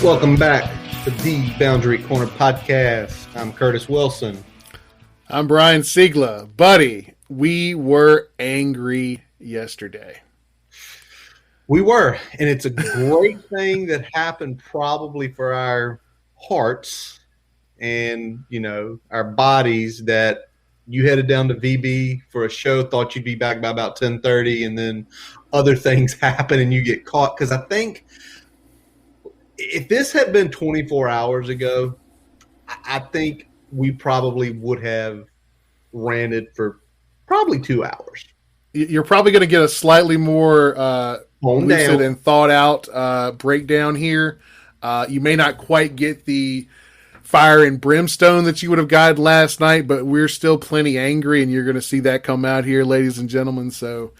Welcome back to the Boundary Corner Podcast. I'm Curtis Wilson. I'm Brian Siegler. Buddy, we were angry yesterday. We were, and it's a great thing that happened probably for our hearts and, our bodies that you headed down to VB for a show, thought you'd be back by about 10:30, and then other things happen and you get caught. Because I think if this had been 24 hours ago, I think we probably would have ran it for probably 2 hours. You're probably going to get a slightly more lucid and thought out breakdown here. You may not quite get the fire and brimstone that you would have gotten last night, but we're still plenty angry, and you're going to see that come out here, ladies and gentlemen. So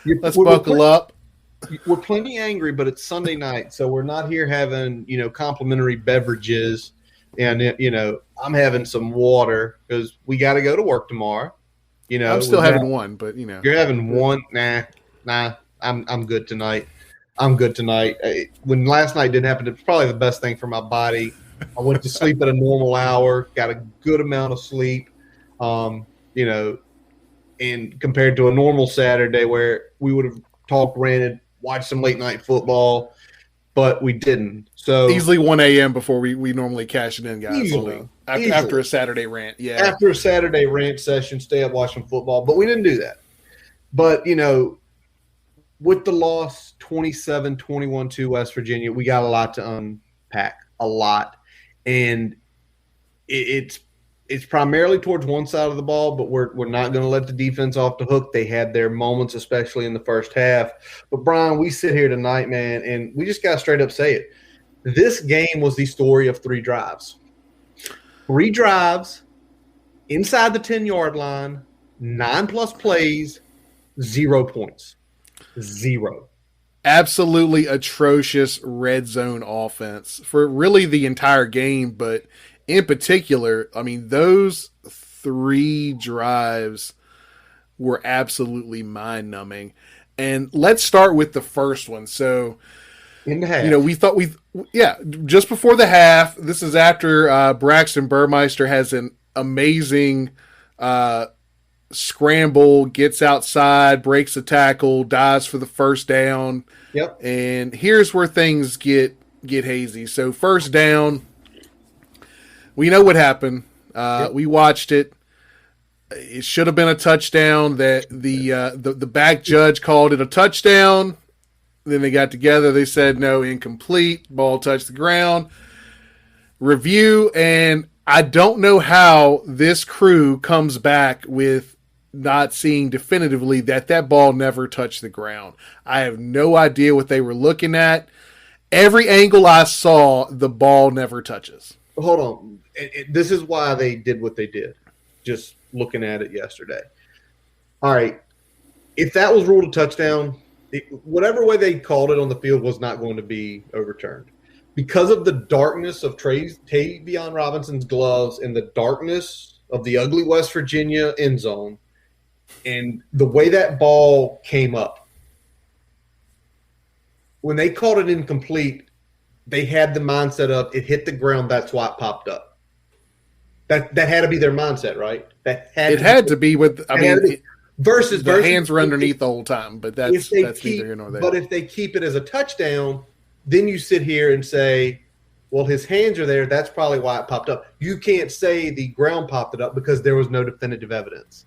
let's buckle up. We're plenty angry, but it's Sunday night, so we're not here having, complimentary beverages. And, I'm having some water because we got to go to work tomorrow. I'm still having one, but, You're having one? Nah, I'm good tonight. When last night didn't happen, it was probably the best thing for my body. I went to sleep at a normal hour, got a good amount of sleep, and compared to a normal Saturday where we would have talked, ranted, watched some late night football, but we didn't. So easily 1 a.m. before we normally cash it in, guys. Easily. After a Saturday rant, yeah. After a Saturday rant session, stay up watching football, but we didn't do that. But, with the loss 27-21 to West Virginia, we got a lot to unpack, a lot. And it's primarily towards one side of the ball, but we're not going to let the defense off the hook. They had their moments, especially in the first half. But, Brian, we sit here tonight, man, and we just got to straight up say it. This game was the story of 3 drives. 3 drives inside the 10-yard line, 9+ plays, 0 points. 0. Absolutely atrocious red zone offense for really the entire game, but in particular, I mean, those 3 drives were absolutely mind-numbing. And let's start with the first one. So, in the half. We thought just before the half, this is after Braxton Burmeister has an amazing scramble, gets outside, breaks a tackle, dives for the first down. Yep. And here's where things get hazy. So first down, we know what happened. Yep. We watched it. It should have been a touchdown. That the back judge called it a touchdown. Then they got together. They said no, incomplete. Ball touched the ground. Review, and I don't know how this crew comes back with not seeing definitively that ball never touched the ground. I have no idea what they were looking at. Every angle I saw, the ball never touches. Hold on. This is why they did what they did, just looking at it yesterday. All right. If that was ruled a touchdown, whatever way they called it on the field was not going to be overturned. Because of the darkness of Tavion Robinson's gloves and the darkness of the ugly West Virginia end zone and the way that ball came up, when they called it incomplete, they had the mindset of it hit the ground, that's why it popped up. That had to be their mindset, right? It had to be with, I mean, versus the hands were underneath the whole time, but that's neither here nor there. But if they keep it as a touchdown, then you sit here and say, well, his hands are there. That's probably why it popped up. You can't say the ground popped it up because there was no definitive evidence.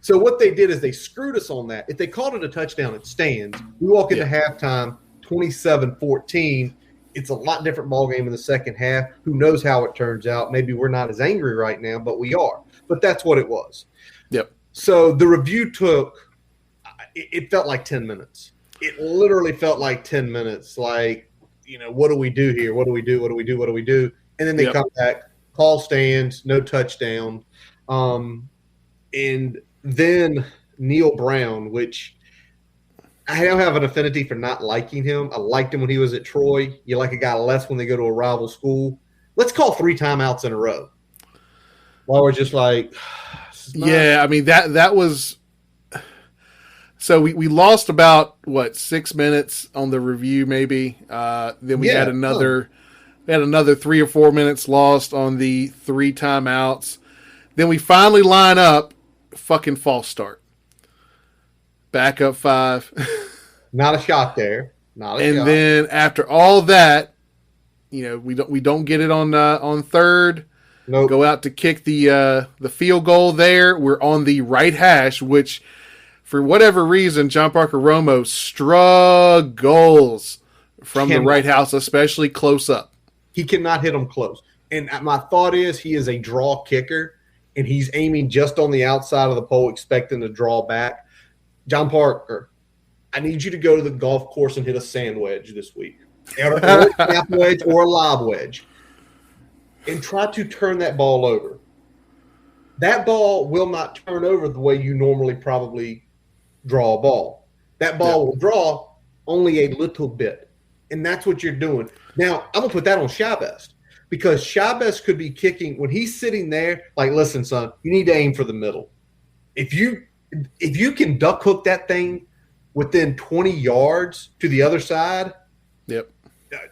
So what they did is they screwed us on that. If they called it a touchdown, it stands. We walk into halftime 27-14. It's a lot different ball game in the second half. Who knows how it turns out? Maybe we're not as angry right now, but we are. But that's what it was. Yep. So the review took – it felt like 10 minutes. It literally felt like 10 minutes. Like, what do we do here? What do we do? What do we do? What do we do? And then they come back, call stands, no touchdown. And then Neil Brown, which I don't have an affinity for not liking him. I liked him when he was at Troy. You like a guy less when they go to a rival school. Let's call 3 timeouts in a row. While we're just like – Yeah, I mean, that was – so we lost about, 6 minutes on the review maybe. Then we had another We had another 3 or 4 minutes lost on the 3 timeouts. Then we finally line up, fucking false start. Back up 5. Not a shot there. Not a and shot. Then after all that, we don't get it on third. Nope. Go out to kick the field goal there. We're on the right hash, which for whatever reason, John Parker Romo struggles from the right house, especially close up. He cannot hit them close. And my thought is he is a draw kicker, and he's aiming just on the outside of the pole, expecting to draw back. John Parker, I need you to go to the golf course and hit a sand wedge this week, or a snap wedge or a lob wedge, and try to turn that ball over. That ball will not turn over the way you normally probably draw a ball. That ball will draw only a little bit, and that's what you're doing. Now, I'm going to put that on Shabest, because Shabest could be kicking when he's sitting there like, listen, son, you need to aim for the middle. If you can duck hook that thing within 20 yards to the other side,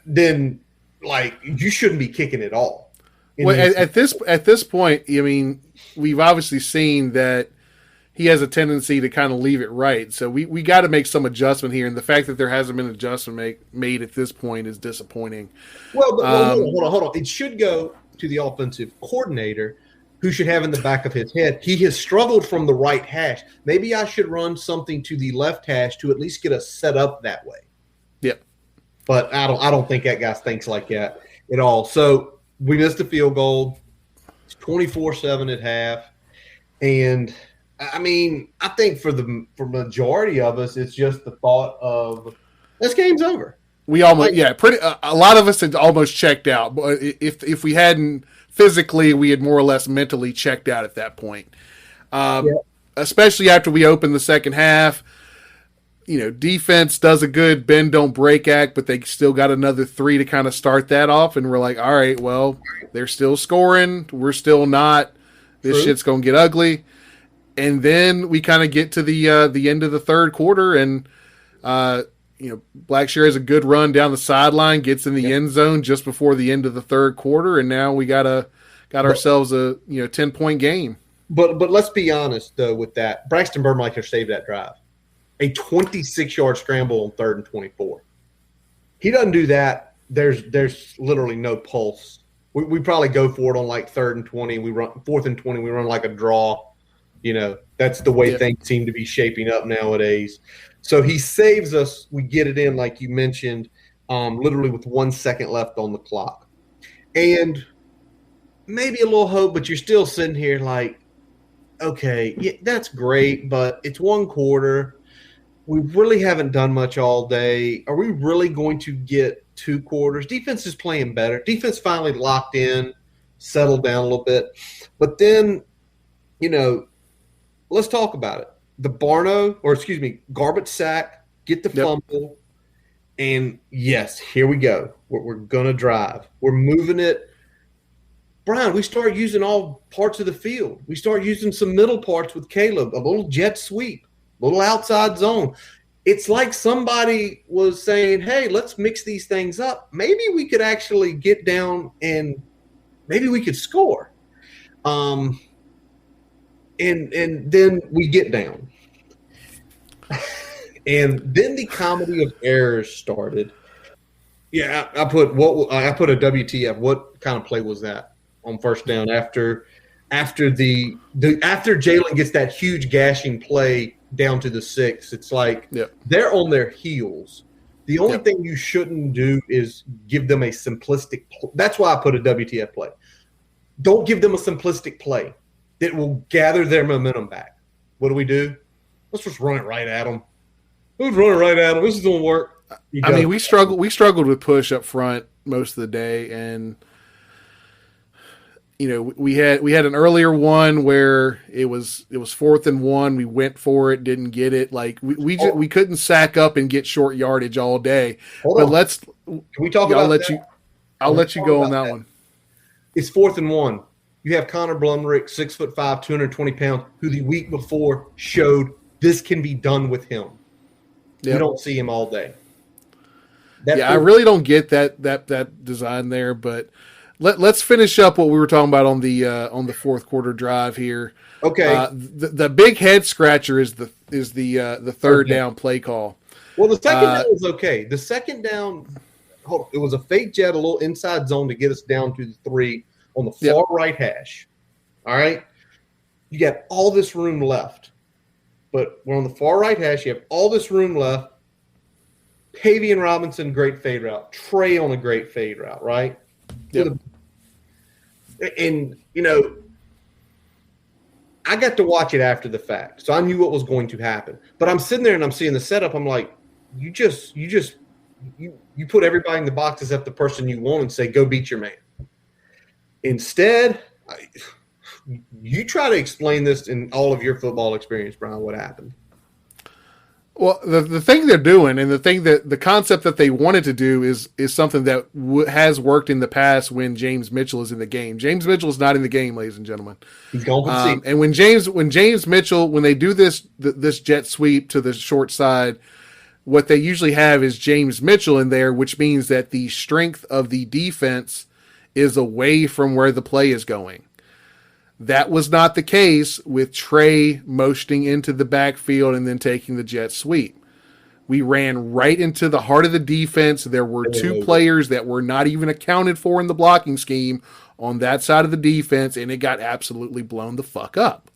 then you shouldn't be kicking at all. Well, at this point, I mean, we've obviously seen that he has a tendency to kind of leave it right. So we got to make some adjustment here, and the fact that there hasn't been an adjustment made at this point is disappointing. Well, but hold on. It should go to the offensive coordinator, who should have in the back of his head, he has struggled from the right hash. Maybe I should run something to the left hash to at least get us set up that way. Yep. But I don't think that guy thinks like that at all. So we missed a field goal. It's 24-7 at half. And I mean, I think for majority of us, it's just the thought of this game's over. We almost, a lot of us had almost checked out. But if we hadn't physically, we had more or less mentally checked out at that point. Especially after we opened the second half. Defense does a good bend, don't break act, but they still got another 3 to kind of start that off. And we're like, all right, well, they're still scoring. We're still not. This shit's going to get ugly. And then we kind of get to the end of the third quarter, and Blackshear has a good run down the sideline, gets in the end zone just before the end of the third quarter, and now we got ourselves a 10-point game. But let's be honest though with that. Braxton Burmeister saved that drive, a 26-yard scramble on 3rd and 24. He doesn't do that. There's literally no pulse. We probably go for it on like 3rd and 20. We run 4th and 20. We run like a draw. That's the way things seem to be shaping up nowadays. So he saves us. We get it in, like you mentioned, literally with 1 second left on the clock. And maybe a little hope, but you're still sitting here like, okay, yeah, that's great, but it's 1 quarter. We really haven't done much all day. Are we really going to get 2 quarters? Defense is playing better. Defense finally locked in, settled down a little bit. But then, let's talk about it. The garbage sack, get the fumble, and yes, here we go. We're going to drive. We're moving it. Brian, we start using all parts of the field. We start using some middle parts with Caleb, a little jet sweep, a little outside zone. It's like somebody was saying, hey, let's mix these things up. Maybe we could actually get down and maybe we could score. And then we get down. And then the comedy of errors started. Yeah, I put a WTF. What kind of play was that on first down after Jalen gets that huge gashing play down to the 6? It's like they're on their heels. The only thing you shouldn't do is give them a simplistic – that's why I put a WTF play. Don't give them a simplistic play that will gather their momentum back. What do? Let's just run it right at them. Who's running right at them? This is going to work. I mean, we struggled with push up front most of the day, and we had an earlier one where it was 4th and 1. We went for it, didn't get it. Like we couldn't sack up and get short yardage all day. Can we talk about that? I'll let you go on that one. It's 4th and 1. You have Connor Blumrick, 6'5", 220 pounds, who the week before showed this can be done with him. Yep. You don't see him all day. I really don't get that design there. But let's finish up what we were talking about on the fourth quarter drive here. Okay. The big head scratcher is the third down play call. Well, the second down was okay. The second down, it was a fake jet, a little inside zone to get us down to the 3 on the far right hash. All right. You got all this room left, but we're on the far right hash. You have all this room left. Pavian Robinson, great fade route. Trey on a great fade route, right? Yep. And, I got to watch it after the fact, so I knew what was going to happen. But I'm sitting there and I'm seeing the setup. I'm like, you put everybody in the box except the person you want and say, go beat your man. Instead, you try to explain this in all of your football experience, Brian, what happened. Well, the thing they're doing and the concept that they wanted to do is something that has worked in the past when James Mitchell is in the game. James Mitchell is not in the game, ladies and gentlemen. He's going for the seat. And when James Mitchell, when they do this jet sweep to the short side, what they usually have is James Mitchell in there, which means that the strength of the defense is away from where the play is going. That was not the case with Trey motioning into the backfield and then taking the jet sweep. We ran right into the heart of the defense. There were two players that were not even accounted for in the blocking scheme on that side of the defense, and it got absolutely blown the fuck up.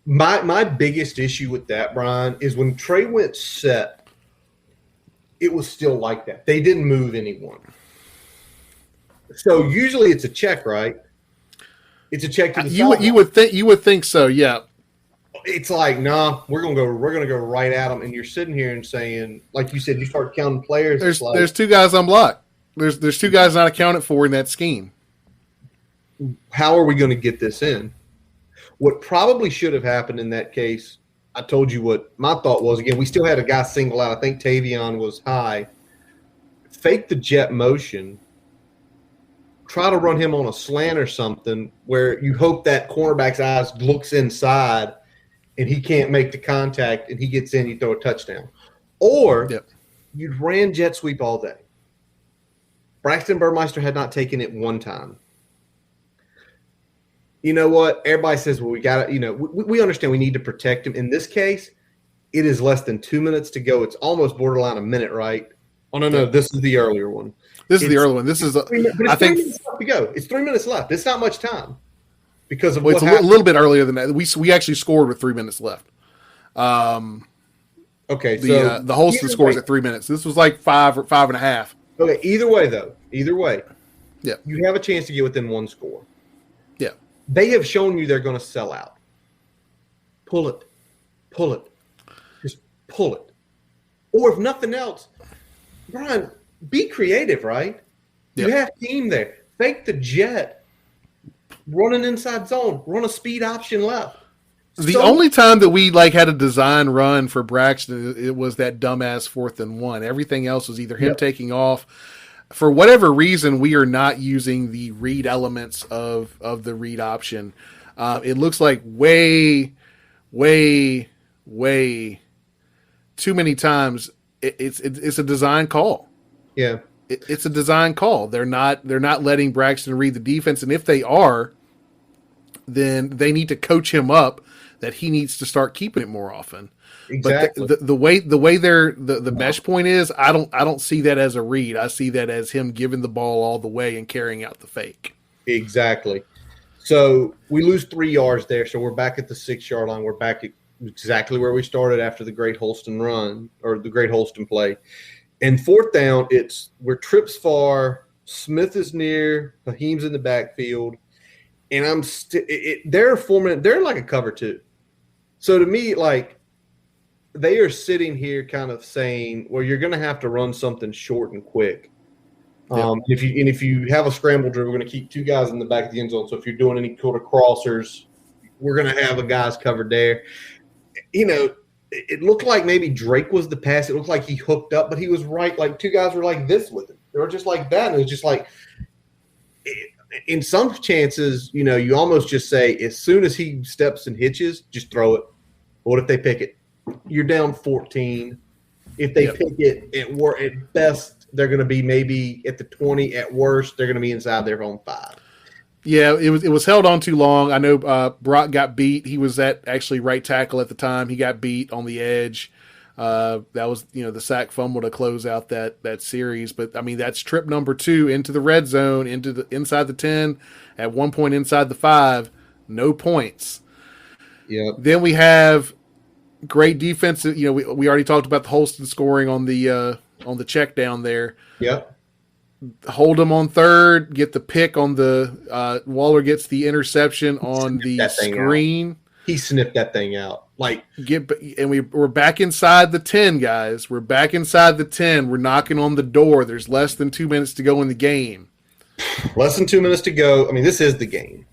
My biggest issue with that, Brian, is when Trey went set, it was still like that. They didn't move anyone. So usually it's a check, right? It's a check to the you would think so, yeah. It's like, nah, we're gonna go right at them, and you're sitting here and saying, like you said, you start counting players. There's two guys unblocked. There's two guys not accounted for in that scheme. How are we going to get this in? What probably should have happened in that case, I told you what my thought was. Again, we still had a guy single out. I think Tavion was high. Fake the jet motion. Try to run him on a slant or something where you hope that cornerback's eyes looks inside and he can't make the contact and he gets in, you throw a touchdown. Or you'd ran jet sweep all day. Braxton Burmeister had not taken it one time. You know what? Everybody says, well, we got to, we understand we need to protect him. In this case, it is less than 2 minutes to go. It's almost borderline a minute, right? Oh, no, this is the earlier one. This is the early one. This is, I think, 3 minutes left to go. It's 3 minutes left. It's not much time because of it's a little bit earlier than that. We actually scored with 3 minutes left. Okay, so the Holston scores at 3 minutes. This was like 5 or 5.5. Okay, either way, yeah, you have a chance to get within one score. Yeah, they have shown you they're going to sell out. Pull it, just pull it, or if nothing else, Brian. Be creative, right? Yep. You have team there. Fake the jet. Run an inside zone. Run a speed option left. The only time that we had a design run for Braxton, it was that dumbass 4th and 1. Everything else was either him taking off. For whatever reason, we are not using the read elements of the read option. It looks like way too many times. It's a design call. Yeah, it's a design call. They're not letting Braxton read the defense, and if they are, then they need to coach him up that he needs to start keeping it more often. Exactly. But the way the mesh point is, I don't see that as a read. I see that as him giving the ball all the way and carrying out the fake. Exactly. So we lose 3 yards there. So we're back at the 6-yard line. We're back at exactly where we started after the Great Holston run or the Great Holston play. And 4th down, we're trips far. Smith is near. Haheem's in the backfield, and they're forming. They're like a cover 2. So to me, they are sitting here, kind of saying, "Well, you're going to have to run something short and quick." Yep. If you have a scramble drill, we're going to keep 2 guys in the back of the end zone. So if you're doing any sort of crossers, we're going to have a guys covered there. It looked like maybe Drake was the pass. It looked like he hooked up, but he was right. 2 guys were like this with him. They were just like that. And it was just in some chances, you almost just say, as soon as he steps and hitches, just throw it. What if they pick it? You're down 14. If they pick it, at best, they're going to be maybe at the 20. At worst, they're going to be inside their own 5. Yeah, it was held on too long. I know Brock got beat. He was at actually right tackle at the time. He got beat on the edge. That was the sack fumble to close out that series. But I mean, that's trip number 2 into the red zone, inside the 10, at one point inside the 5, no points. Yep. Then we have great defense. We already talked about the Holston scoring on the check down there. Yep. Hold them on third, get the pick on the Waller gets the interception on the screen. He sniffed that thing out. We're back inside the 10, guys. We're back inside the 10. We're knocking on the door. There's less than 2 minutes to go in the game. Less than 2 minutes to go. I mean, this is the game.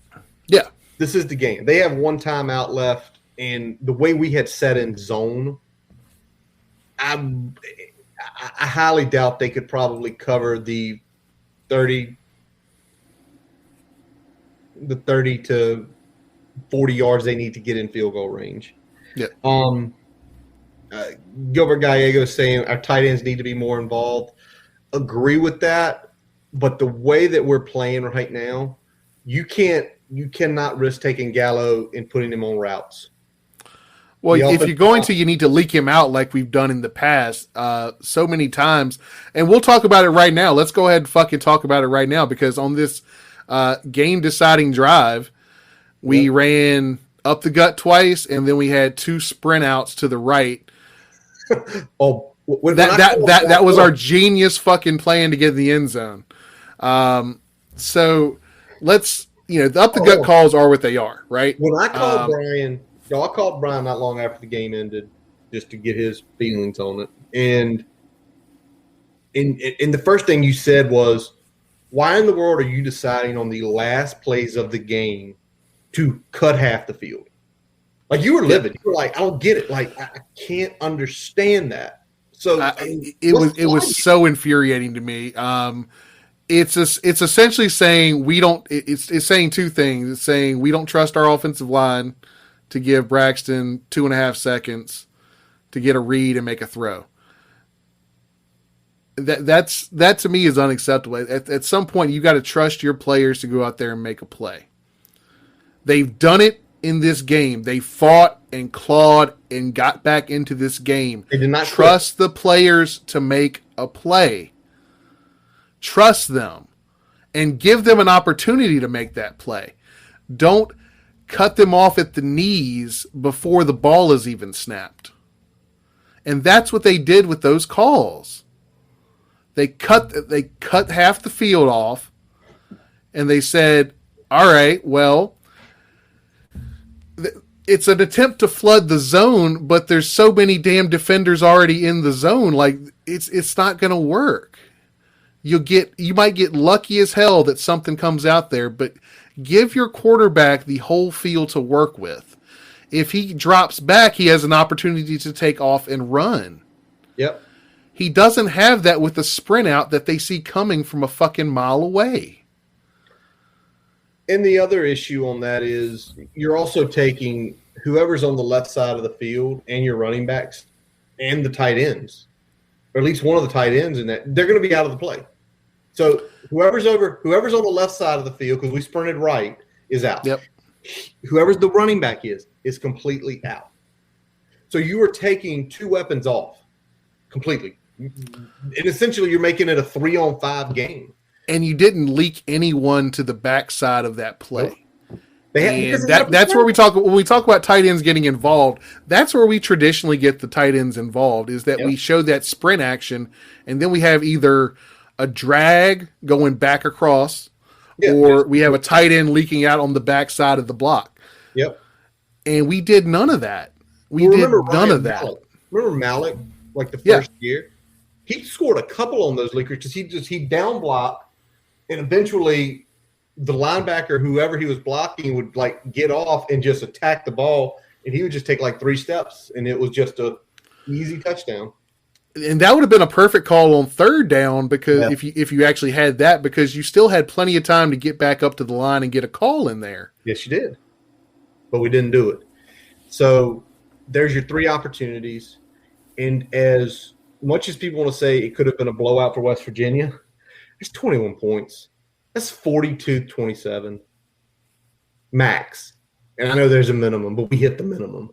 Yeah. This is the game. They have one timeout left, and the way we had set in zone, I highly doubt they could probably cover the 30 to 40 yards they need to get in field goal range. Yeah. Gilbert Gallego saying our tight ends need to be more involved. Agree with that, but the way that we're playing right now, you cannot risk taking Gallo and putting him on routes. Well, if you're going to, you need to leak him out like we've done in the past so many times. And we'll talk about it right now. Let's go ahead and fucking talk about it right now, because on this game-deciding drive, we ran up the gut twice, and then we had 2 sprint outs to the right. That was our genius fucking plan to get in the end zone. So let's, the up the gut calls are what they are, right? When I called Brian... I called Brian not long after the game ended just to get his feelings on it. And the first thing you said was, why in the world are you deciding on the last plays of the game to cut half the field? Like, you were livid. You were like, I don't get it. Like, I can't understand that. So it was so infuriating to me. It's essentially saying it's saying 2 things. It's saying we don't trust our offensive line to give Braxton 2.5 seconds to get a read and make a throw. That to me is unacceptable. At some point, you got to trust your players to go out there and make a play. They've done it in this game. They fought and clawed and got back into this game. They did not trust the players to make a play. Trust them and give them an opportunity to make that play. Don't cut them off at the knees before the ball is even snapped. And that's what they did with those calls. They cut half the field off, and they said, all right, well, it's an attempt to flood the zone, but there's so many damn defenders already in the zone, like it's not going to work. You might get lucky as hell that something comes out there, but give your quarterback the whole field to work with. If he drops back, he has an opportunity to take off and run. Yep. He doesn't have that with the sprint out that they see coming from a fucking mile away. And the other issue on that is you're also taking whoever's on the left side of the field and your running backs and the tight ends, or at least one of the tight ends in that, they're going to be out of the play. So whoever's on the left side of the field, because we sprinted right, is out. Yep. Whoever's the running back is completely out. So you are taking 2 weapons off completely. And essentially you're making it a 3-on-5 game. And you didn't leak anyone to the backside of that play. Nope. That's where when we talk about tight ends getting involved, that's where we traditionally get the tight ends involved, is that we show that sprint action, and then we have either a drag going back across, or we have a tight end leaking out on the backside of the block. Yep. And we did none of that. Remember Malik, like the first year? He scored a couple on those leakers because he down blocked, and eventually the linebacker, whoever he was blocking, would like get off and just attack the ball, and he would just take like 3 steps, and it was just a easy touchdown. And that would have been a perfect call on 3rd down, because if you actually had that, because you still had plenty of time to get back up to the line and get a call in there. Yes, you did. But we didn't do it. So there's your 3 opportunities. And as much as people want to say it could have been a blowout for West Virginia, it's 21 points. That's 42-27 max. And I know there's a minimum, but we hit the minimum.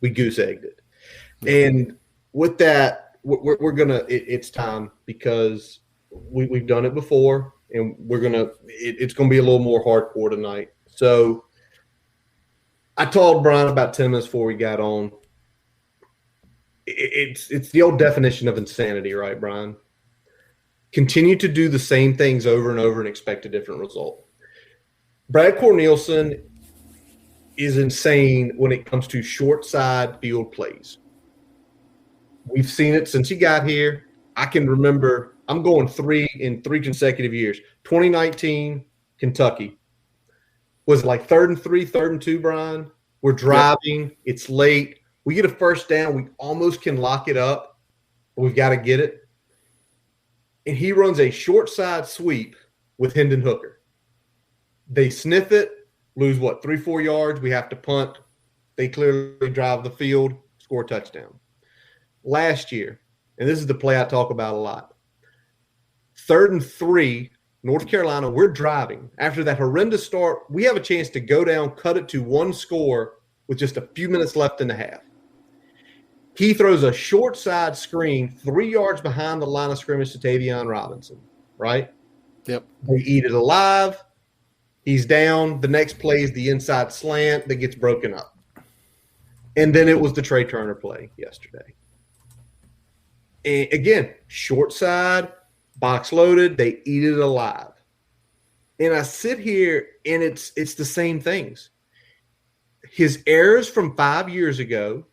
We goose-egged it. And with that, we're going to – it's time because we've done it before, and we're going to – it's going to be a little more hardcore tonight. So I told Brian about 10 minutes before we got on. It's the old definition of insanity, right, Brian? Continue to do the same things over and over and expect a different result. Brad Cornelison is insane when it comes to short side field plays. We've seen it since he got here. I can remember I'm going 3 in 3 consecutive years. 2019, Kentucky. Was it like 3rd and 3, 3rd and 2, Brian? We're driving. Yep. It's late. We get a first down. We almost can lock it up, but we've got to get it. And he runs a short side sweep with Hendon Hooker. They sniff it, lose 3-4 yards. We have to punt. They clearly drive the field, score a touchdown. Last year, and this is the play I talk about a lot, 3rd and 3, North Carolina, we're driving. After that horrendous start, we have a chance to go down, cut it to 1 score with just a few minutes left in the half. He throws a short side screen 3 yards behind the line of scrimmage to Tavion Robinson, right? Yep. They eat it alive. He's down. The next play is the inside slant that gets broken up. And then it was the Trey Turner play yesterday. And again, short side, box loaded, they eat it alive. And I sit here, and it's the same things. His errors from 5 years ago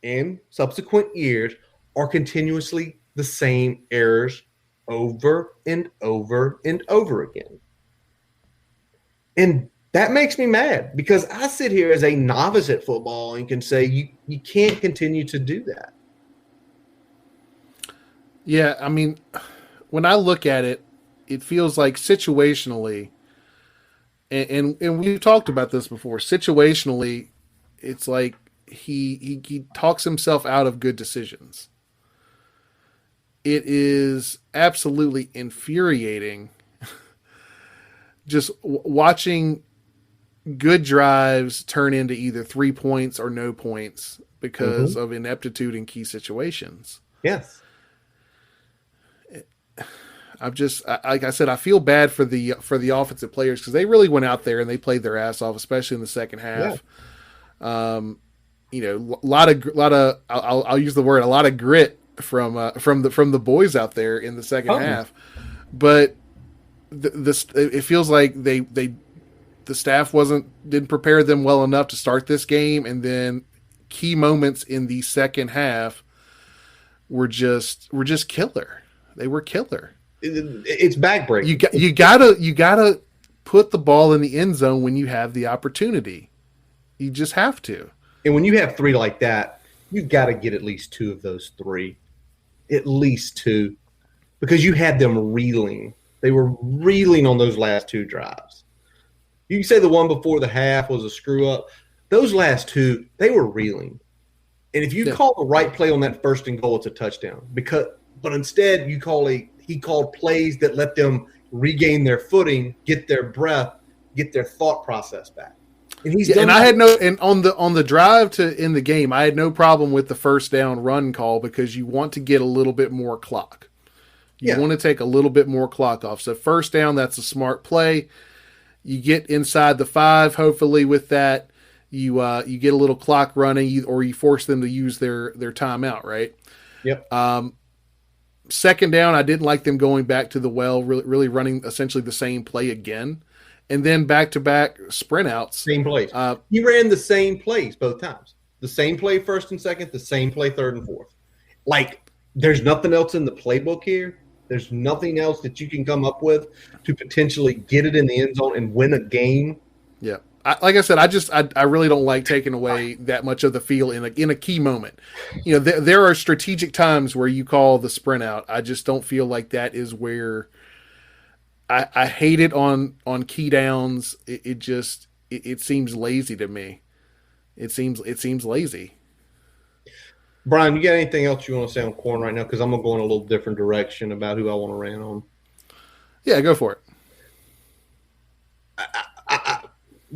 and subsequent years are continuously the same errors over and over and over again. And that makes me mad because I sit here as a novice at football and can say you can't continue to do that. Yeah, I mean, when I look at it, it feels like situationally, and we've talked about this before, situationally, it's like he talks himself out of good decisions. It is absolutely infuriating just watching good drives turn into either 3 points or no points because of ineptitude in key situations. Yes. Like I said, I feel bad for the offensive players because they really went out there and they played their ass off, especially in the second half. Yeah. A lot of I'll use the word, a lot of grit from the boys out there in the second half, but it feels like the staff didn't prepare them well enough to start this game, and then key moments in the second half were just killer. They were killer. It's backbreaking. You gotta put the ball in the end zone when you have the opportunity. You just have to. And when you have 3 like that, you've got to get at least 2 of those 3. At least 2. Because you had them reeling. They were reeling on those last 2 drives. You can say the one before the half was a screw-up. Those last 2, they were reeling. And if you call the right play on that 1st and goal, it's a touchdown. But instead, he called plays that let them regain their footing, get their breath, get their thought process back. And he's done I had on the drive to end the game, I had no problem with the 1st down run call because you want to get a little bit more clock. You want to take a little bit more clock off. So 1st down, that's a smart play. You get inside the 5, hopefully with that. You get a little clock running, or you force them to use their timeout, right? Yep. 2nd down, I didn't like them going back to the well, really running essentially the same play again. And then back-to-back sprint outs. Same plays. He ran the same plays both times. The same play 1st and 2nd, the same play 3rd and 4th. Like, there's nothing else in the playbook here. There's nothing else that you can come up with to potentially get it in the end zone and win a game. Yeah. Like I said, I really don't like taking away that much of the feel in a key moment. There are strategic times where you call the sprint out. I just don't feel like that is where I hate it on key downs. It seems lazy to me. It seems lazy. Brian, you got anything else you want to say on Corn right now? Because I'm going to go in a little different direction about who I want to rant on. Yeah, go for it.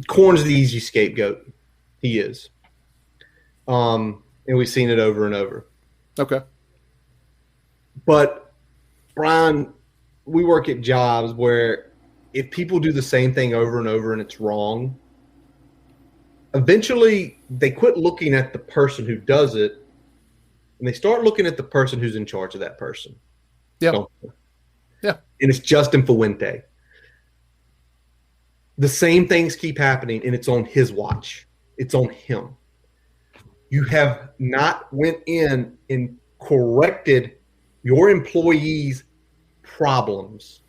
Corn's the easy scapegoat. He is. And we've seen it over and over. Okay. But, Brian, we work at jobs where if people do the same thing over and over and it's wrong, eventually they quit looking at the person who does it and they start looking at the person who's in charge of that person. Yeah. Yeah. And it's Justin Fuente. The same things keep happening, and it's on his watch. It's on him. You have not went in and corrected your employees' problems,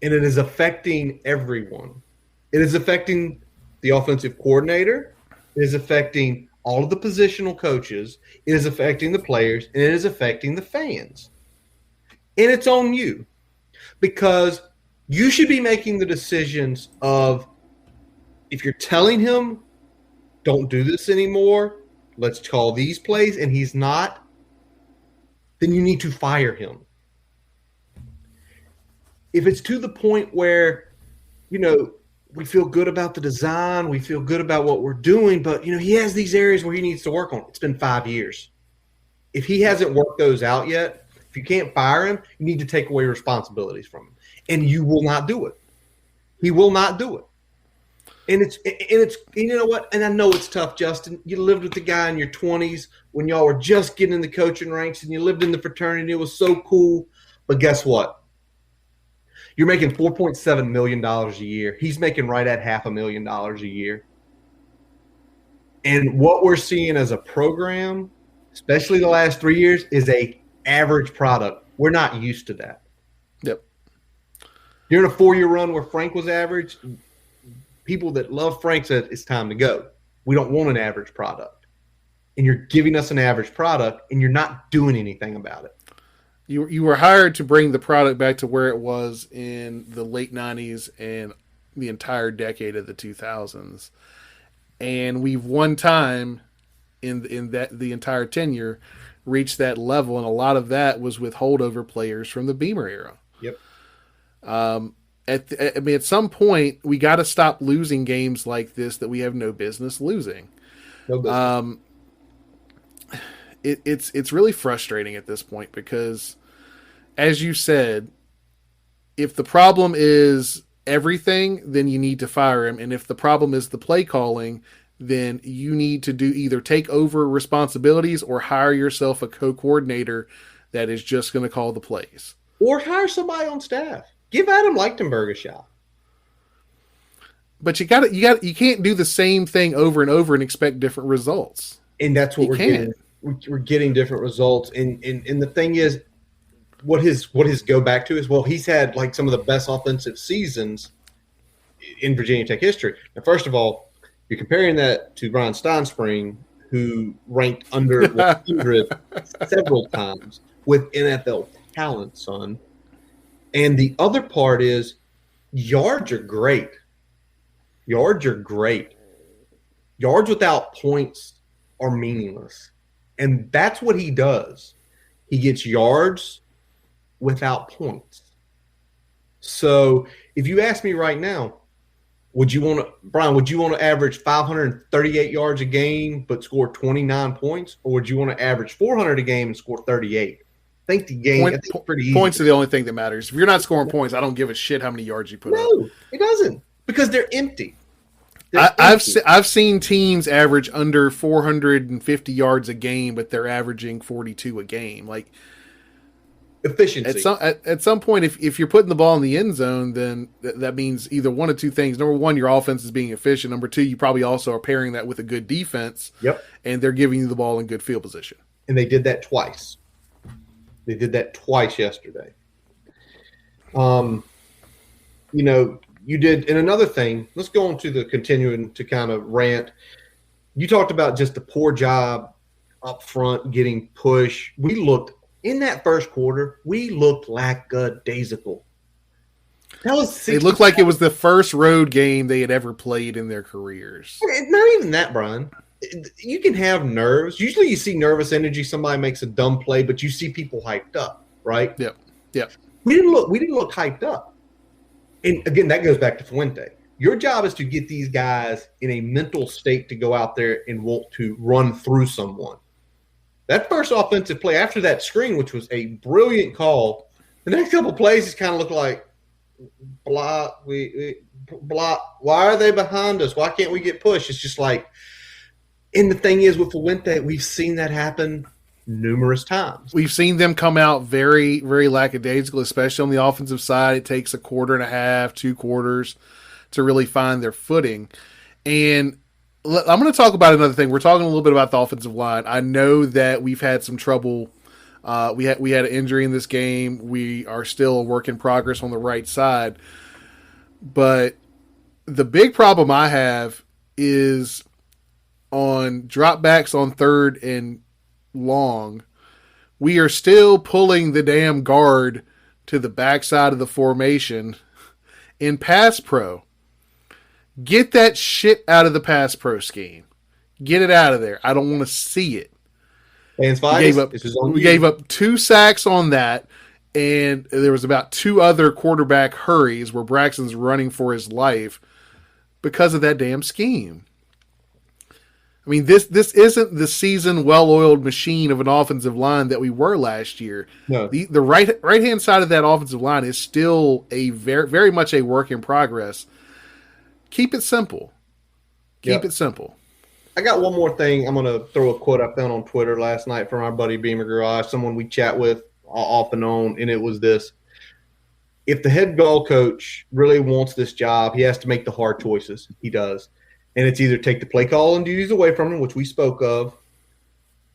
and it is affecting everyone. It is affecting the offensive coordinator. It is affecting all of the positional coaches. It is affecting the players, and it is affecting the fans. And it's on you because you should be making the decisions of if you're telling him, don't do this anymore, let's call these plays, and he's not, then you need to fire him. If it's to the point where, we feel good about the design, we feel good about what we're doing, but, he has these areas where he needs to work on. It's been 5 years. If he hasn't worked those out yet, if you can't fire him, you need to take away responsibilities from him. And you will not do it. He will not do it. And it's you know what? And I know it's tough, Justin. You lived with the guy in your 20s when y'all were just getting in the coaching ranks and you lived in the fraternity and it was so cool. But guess what? You're making $4.7 million a year. He's making right at $500,000 a year. And what we're seeing as a program, especially the last 3 years, is a average product. We're not used to that. Yep. During a 4-year run where Frank was average, people that love Frank said it's time to go. We don't want an average product. And you're giving us an average product, and you're not doing anything about it. You were hired to bring the product back to where it was in the late 90s and the entire decade of the 2000s. And we've one time in that the entire tenure reached that level, and a lot of that was with holdover players from the Beamer era. Yep. At some point, we got to stop losing games like this that we have no business losing. No business. It's really frustrating at this point because, as you said, if the problem is everything, then you need to fire him. And if the problem is the play calling, then you need to either take over responsibilities or hire yourself a co-coordinator that is just going to call the plays. Or hire somebody on staff. Give Adam Lichtenberg a shot. But you can't do the same thing over and over and expect different results. And that's what we're getting. We're getting different results. And the thing is, what his go back to is, well, he's had like some of the best offensive seasons in Virginia Tech history. Now, first of all, you're comparing that to Brian Steinspring, who ranked under 100 several times with NFL talent, son. And the other part is yards are great. Yards are great. Yards without points are meaningless. And that's what he does. He gets yards without points. So if you ask me right now, would you want to average 538 yards a game but score 29 points? Or would you want to average 400 a game and score 38? I think the game is pretty easy. Points are the only thing that matters. If you're not scoring points, I don't give a shit how many yards you put up. No, it doesn't. Because they're empty. I've seen teams average under 450 yards a game, but they're averaging 42 a game. Like efficiency. At some point, if you're putting the ball in the end zone, then that means either one of two things. Number one, your offense is being efficient. Number two, you probably also are pairing that with a good defense. Yep. And they're giving you the ball in good field position. And they did that twice. They did that twice yesterday. You did, and another thing, let's go on to the continuing to kind of rant. You talked about just the poor job up front, getting push. We looked, in that first quarter, we looked lackadaisical. It looked like it was the first road game they had ever played in their careers. Not even that, Brian. you can have nerves. Usually you see nervous energy. Somebody makes a dumb play, but you see people hyped up, right? Yep. Yep. We didn't look hyped up. And again, that goes back to Fuente. Your job is to get these guys in a mental state to go out there and want to run through someone. That first offensive play after that screen, which was a brilliant call, the next couple plays just kind of look like, blah, blah. Why are they behind us? Why can't we get pushed? It's just like, and the thing is with Fuente, we've seen that happen numerous times. We've seen them come out very, very lackadaisical, especially on the offensive side. It takes a quarter and a half, 2 quarters to really find their footing. And I'm going to talk about another thing. We're talking a little bit about the offensive line. I know that we've had some trouble. We had an injury in this game. We are still a work in progress on the right side. But the big problem I have is on dropbacks on 3rd and long. We are still pulling the damn guard to the backside of the formation in pass pro. Get that shit out of the pass pro scheme. Get it out of there. I don't want to see it. We gave up 2 sacks on that, and there was about 2 other quarterback hurries where Braxton's running for his life because of that damn scheme. I mean, this isn't the seasoned, well-oiled machine of an offensive line that we were last year. No. The right-hand side of that offensive line is still a very, very much a work in progress. Keep it simple. Keep it simple. I got one more thing. I'm going to throw a quote I found on Twitter last night from our buddy Beamer Garage, someone we chat with off and on, and it was this. If the head ball coach really wants this job, he has to make the hard choices. He does. And it's either take the play call and duties away from him, which we spoke of,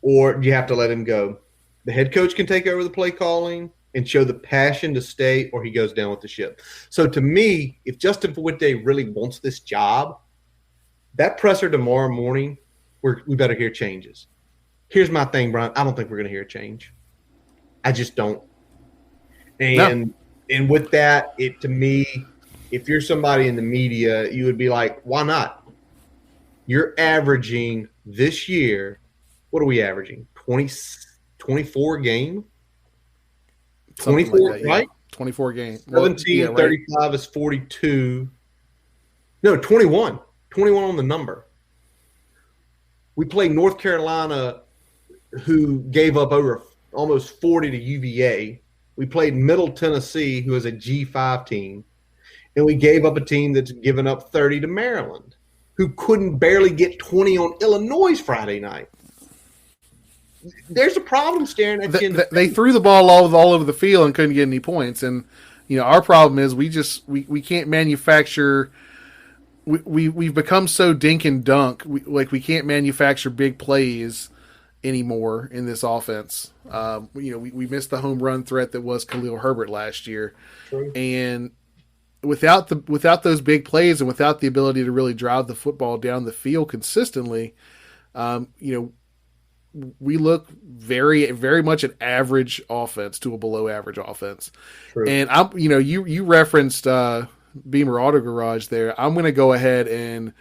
or you have to let him go. The head coach can take over the play calling and show the passion to stay, or he goes down with the ship. So to me, if Justin Fuente really wants this job, that presser tomorrow morning, we better hear changes. Here's my thing, Brian. I don't think we're going to hear a change. I just don't. And with that, to me, if you're somebody in the media, you would be like, why not? You're averaging this year, what are we averaging? 24 game? 24, like that, right? Yeah. 24 games. 17, 35 is 42. No, 21. 21 on the number. We played North Carolina, who gave up over almost 40 to UVA. We played Middle Tennessee, who is a G5 team. And we gave up a team that's given up 30 to Maryland, who couldn't barely get 20 on Illinois Friday night. There's a problem staring at you. They threw the ball all over the field and couldn't get any points. And, our problem is we can't manufacture. We've become so dink and dunk. We can't manufacture big plays anymore in this offense. We missed the home run threat that was Khalil Herbert last year. True. And without those big plays and without the ability to really drive the football down the field consistently, we look very, very much an average offense to a below average offense. True. And you referenced Beamer Auto Garage there. I'm going to go ahead and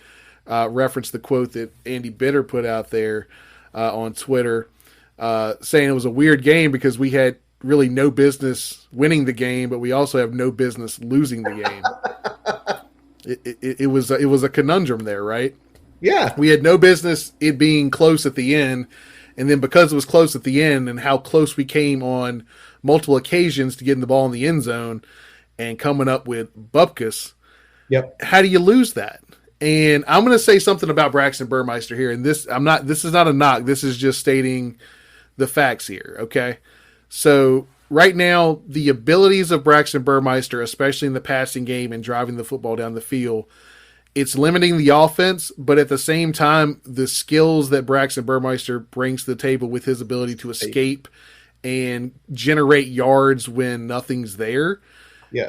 reference the quote that Andy Bitter put out there on Twitter, saying it was a weird game because we had really no business winning the game, but we also have no business losing the game. It was a conundrum there, right? Yeah. We had no business it being close at the end, and then because it was close at the end and how close we came on multiple occasions to getting the ball in the end zone and coming up with Bupkis, yep. How do you lose that? And I'm going to say something about Braxton Burmeister here, and this is not a knock. This is just stating the facts here, okay? So right now, the abilities of Braxton Burmeister, especially in the passing game and driving the football down the field, it's limiting the offense, but at the same time, the skills that Braxton Burmeister brings to the table with his ability to escape and generate yards when nothing's there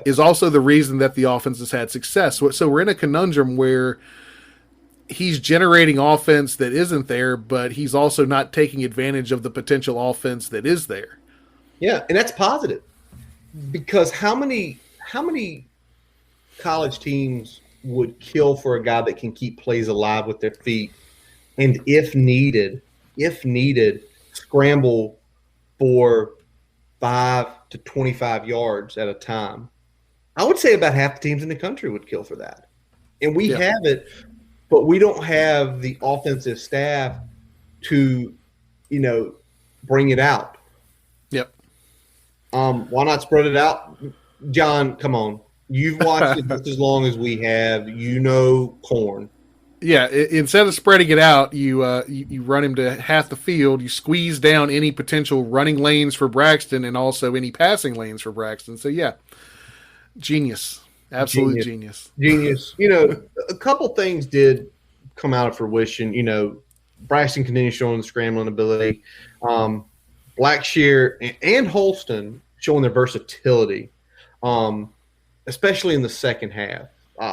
is also the reason that the offense has had success. So we're in a conundrum where he's generating offense that isn't there, but he's also not taking advantage of the potential offense that is there. Yeah, and that's positive because how many college teams would kill for a guy that can keep plays alive with their feet and if needed, scramble for 5 to 25 yards at a time. I would say about half the teams in the country would kill for that. And we have it, but we don't have the offensive staff to, bring it out. Yep. Why not spread it out? John, come on. You've watched it just as long as we have. Corn. Yeah, instead of spreading it out, you run him to half the field. You squeeze down any potential running lanes for Braxton and also any passing lanes for Braxton. So, yeah, genius. Absolute genius. Genius. A couple things did come out of fruition. Braxton continues showing the scrambling ability. Blackshear and Holston showing their versatility, especially in the second half.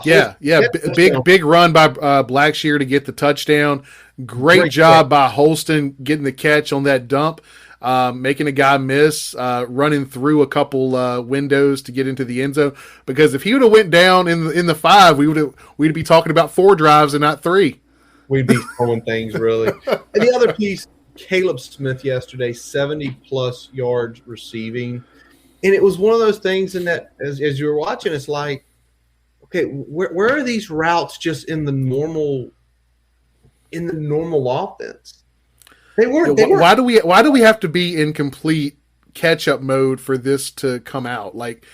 Big run by Blackshear to get the touchdown. Great job by Holston getting the catch on that dump, making a guy miss, running through a couple windows to get into the end zone. Because if he would have went down in the 5, we'd be talking about 4 drives and not 3. We'd be throwing things really. And the other piece, Caleb Smith yesterday, 70-plus yards receiving. And it was one of those things in that as you were watching, it's like, okay, where are these routes just in the normal offense? They weren't. Why do we have to be in complete catch-up mode for this to come out? Like,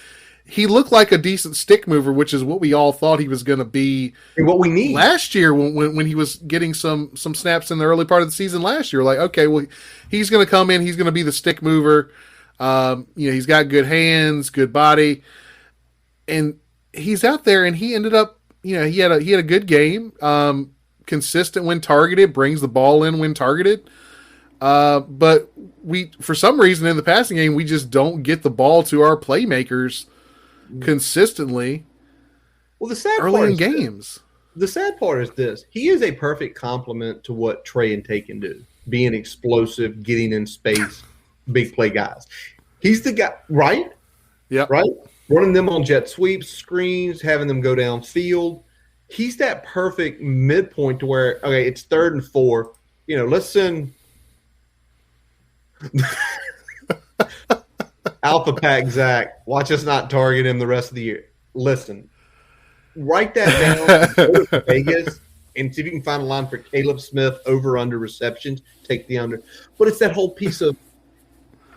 he looked like a decent stick mover, which is what we all thought he was going to be. And what we need last year when he was getting some snaps in the early part of the season last year. Like, okay, well, he's going to come in. He's going to be the stick mover. He's got good hands, good body, and he's out there. And he ended up, he had a good game. Consistent when targeted, brings the ball in when targeted. But we, for some reason in the passing game, we just don't get the ball to our playmakers consistently. Well, the sad early part in games. The sad part is this: he is a perfect complement to what Trey and Tay can do, being explosive, getting in space, big play guys. He's the guy, right? Yeah, right. Running them on jet sweeps, screens, having them go downfield. He's that perfect midpoint to where, okay, it's 3rd and 4. Let's send Alpha Pack Zach. Watch us not target him the rest of the year. Listen, write that down. Go to Vegas and see if you can find a line for Caleb Smith over/under receptions. Take the under. But it's that whole piece of,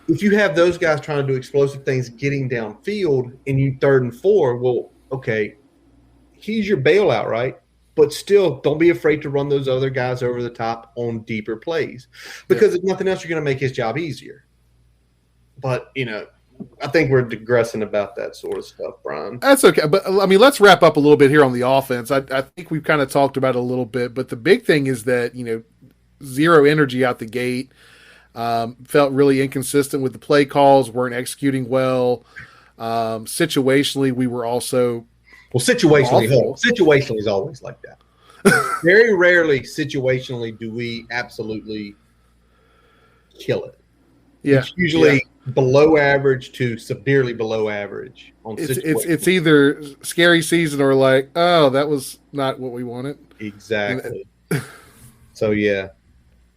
if you have those guys trying to do explosive things, getting downfield, and you 3rd and 4, well, okay, he's your bailout, right? But still, don't be afraid to run those other guys over the top on deeper plays, because if nothing else, you're going to make his job easier. But, I think we're digressing about that sort of stuff, Brian. That's okay. But, let's wrap up a little bit here on the offense. I think we've kind of talked about it a little bit, but the big thing is that, zero energy out the gate. Felt really inconsistent with the play calls, weren't executing well. Situationally, we were also situationally is always like that. Very rarely situationally do we absolutely kill it. Yeah, it's usually below average to severely below average on situations. It's either scary season or like, oh, that was not what we wanted. Exactly. So yeah.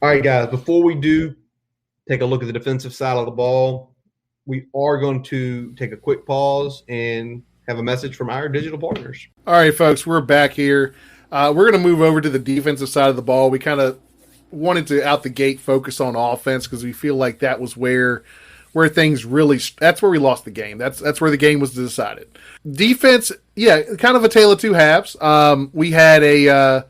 All right, guys. Before we do take a look at the defensive side of the ball, we are going to take a quick pause and have a message from our digital partners. All right, folks, we're back here. We're going to move over to the defensive side of the ball. We kind of wanted to, out the gate, focus on offense because we feel like that was where things really – that's where we lost the game. That's where the game was decided. Defense, yeah, kind of a tale of two halves. We had a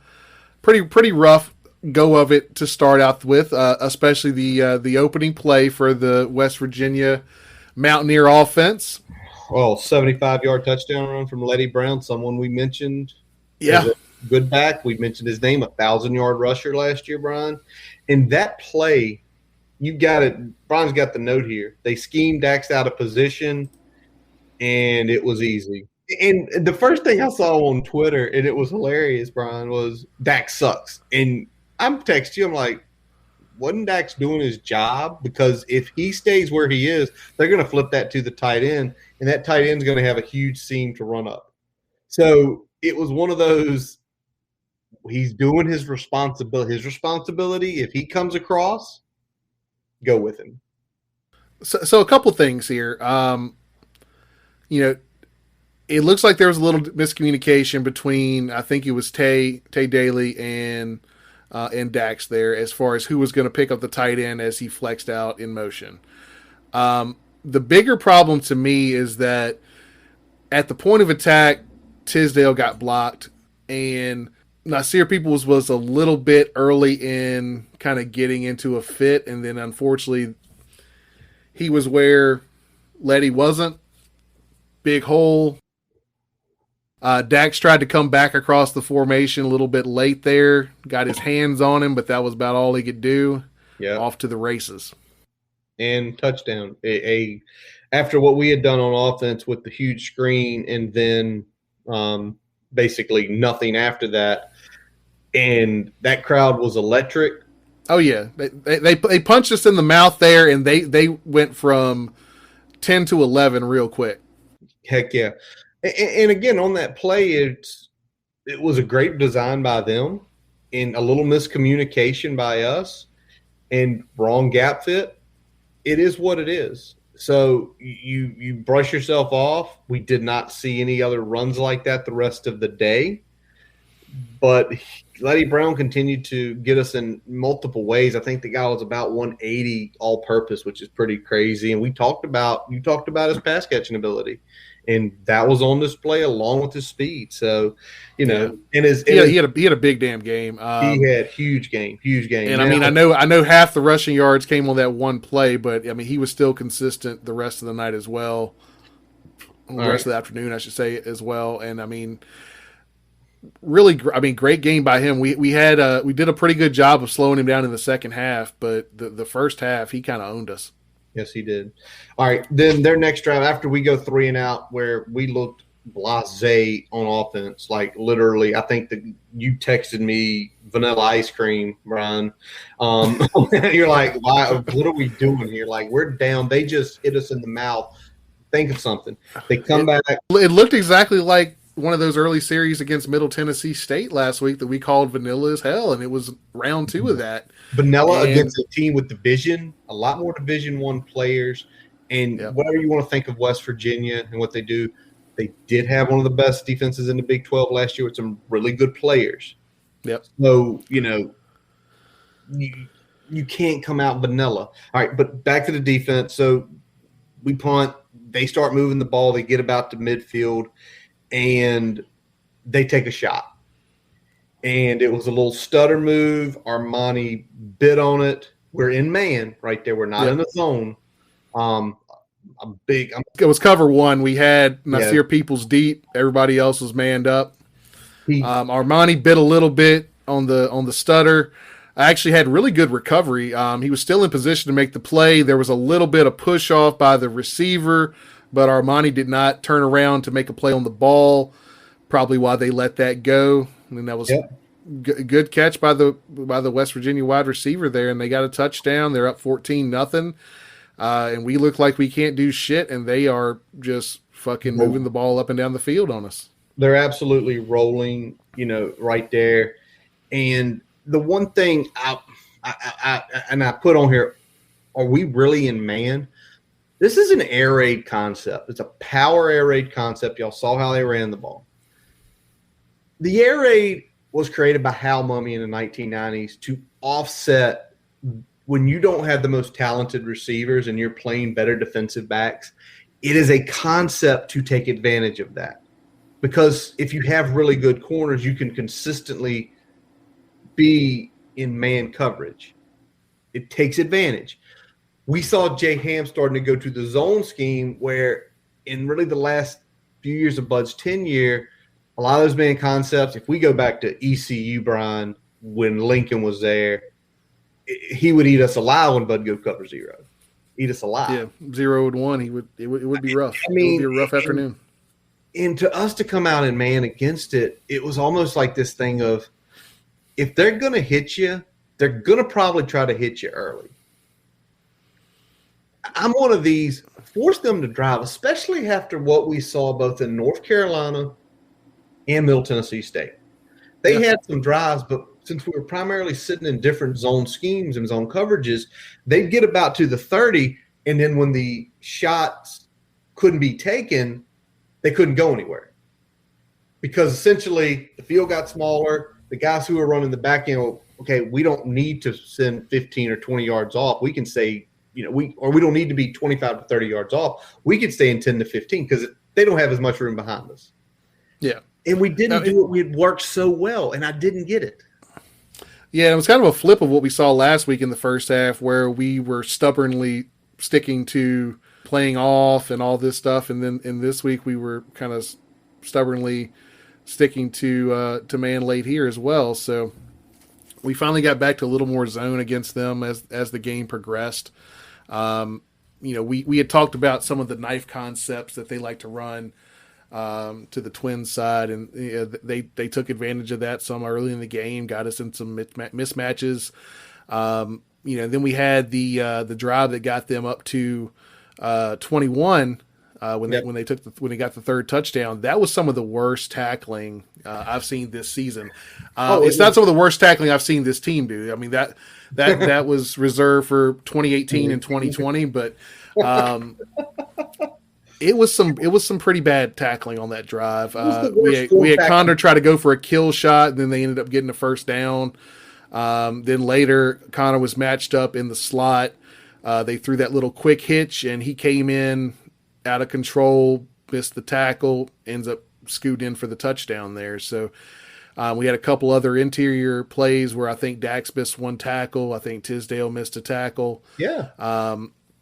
pretty rough go of it to start out with, especially the opening play for the West Virginia Mountaineer offense. Well, 75-yard touchdown run from Letty Brown, someone we mentioned. Yeah. Good back. We mentioned his name, 1,000-yard rusher last year, Brian. And that play, you got it. Brian's got the note here. They schemed Dax out of position, and it was easy. And the first thing I saw on Twitter, and it was hilarious, Brian, was Dax sucks. And I'm texting you, I'm like, wasn't Dax doing his job? Because if he stays where he is, they're going to flip that to the tight end, and that tight end's going to have a huge seam to run up. So it was one of those, He's doing his responsibility. His responsibility, if he comes across, go with him. So a couple things here. You know, it looks like there was a little miscommunication between, I think it was Tay Daly and Dax there, as far as who was going to pick up the tight end as he flexed out in motion. The bigger problem to me is that at the point of attack, Tisdale got blocked, and Nasir Peoples was a little bit early in kind of getting into a fit, and then unfortunately he was where Letty wasn't. Big hole. Dax tried to come back across the formation a little bit late there. Got his hands on him, but that was about all he could do. Yeah. Off to the races. And touchdown. After what we had done on offense with the huge screen and then basically nothing after that, and that crowd was electric. Oh, yeah. They punched us in the mouth there, and they went from 10 to 11 real quick. Heck yeah. And again, on that play, it was a great design by them and a little miscommunication by us and wrong gap fit. It is what it is. So you brush yourself off. We did not see any other runs like that the rest of the day. But Letty Brown continued to get us in multiple ways. I think the guy was about 180 all-purpose, which is pretty crazy. And you talked about his pass catching ability. And that was on display along with his speed. So, you know, he had a big damn game. He had huge game. And now, I know half the rushing yards came on that one play, but I mean, he was still consistent the rest of the night as well. The rest of the afternoon, I should say, as well. And I mean, really, great game by him. We did a pretty good job of slowing him down in the second half, but the first half he kind of owned us. Yes, he did. All right, then their next drive after we go 3 and out, where we looked blasé on offense, like literally. I think that you texted me vanilla ice cream, Brian. You're like, why? What are we doing here? Like, we're down. They just hit us in the mouth. Think of something. They come back. It looked exactly like one of those early series against Middle Tennessee State last week that we called vanilla as hell, and it was round 2 of that. Vanilla against a team with division, a lot more Division I players, and whatever you want to think of West Virginia and what they do, they did have one of the best defenses in the Big 12 last year with some really good players. Yep. So, you know, you can't come out vanilla. All right, but back to the defense. So we punt. They start moving the ball. They get about to midfield, and they take a shot. And it was a little stutter move. Armani bit on it. We're in man right there. We're not in the zone. It was cover 1. We had Nasir Peoples deep. Everybody else was manned up. Armani bit a little bit on the stutter. I actually had really good recovery. He was still in position to make the play. There was a little bit of push off by the receiver, but Armani did not turn around to make a play on the ball. Probably why they let that go. And that was good catch by the West Virginia wide receiver there, and they got a touchdown. They're up 14-0, and we look like we can't do shit, and they are just fucking moving the ball up and down the field on us. They're absolutely rolling, you know, right there. And the one thing I put on here, are we really in man? This is an air raid concept. It's a power air raid concept. Y'all saw how they ran the ball. The air raid was created by Hal Mumme in the 1990s to offset when you don't have the most talented receivers and you're playing better defensive backs. It is a concept to take advantage of that. Because if you have really good corners, you can consistently be in man coverage. It takes advantage. We saw Jay Ham starting to go to the zone scheme where in really the last few years of Bud's tenure, a lot of those man concepts, if we go back to ECU, Brian, when Lincoln was there, he would eat us alive when Bud go cover 0. Eat us alive. Yeah, 0 and 1. It would be rough. I mean, it would be a rough afternoon. And to us to come out and man against it, it was almost like this thing of if they're going to hit you, they're going to probably try to hit you early. I'm one of these, force them to drive, especially after what we saw both in North Carolina and Middle Tennessee State. They had some drives, but since we were primarily sitting in different zone schemes and zone coverages, they'd get about to the 30, and then when the shots couldn't be taken, they couldn't go anywhere. Because essentially the field got smaller. The guys who were running the back end, okay, we don't need to send 15 or 20 yards off. We can say, we don't need to be 25 to 30 yards off. We could stay in 10 to 15 because they don't have as much room behind us. Yeah. And we didn't do it. We had worked so well, and I didn't get it. Yeah, it was kind of a flip of what we saw last week in the first half, where we were stubbornly sticking to playing off and all this stuff, and then in this week we were kind of stubbornly sticking to man late here as well. So we finally got back to a little more zone against them as the game progressed. We had talked about some of the knife concepts that they like to run to the Twins side, and they took advantage of that some early in the game, got us in some mismatches. Then we had the drive that got them up to 21 when they got the third touchdown. That was some of the worst tackling I've seen this season. It's not some of the worst tackling I've seen this team do. I mean that was reserved for 2018 and 2020, but it was some pretty bad tackling on that drive. We had Connor try to go for a kill shot, and then they ended up getting a first down. Then later, Connor was matched up in the slot. They threw that little quick hitch, and he came in out of control, missed the tackle, ends up scooting in for the touchdown there. So we had a couple other interior plays where I think Dax missed one tackle. I think Tisdale missed a tackle. Yeah.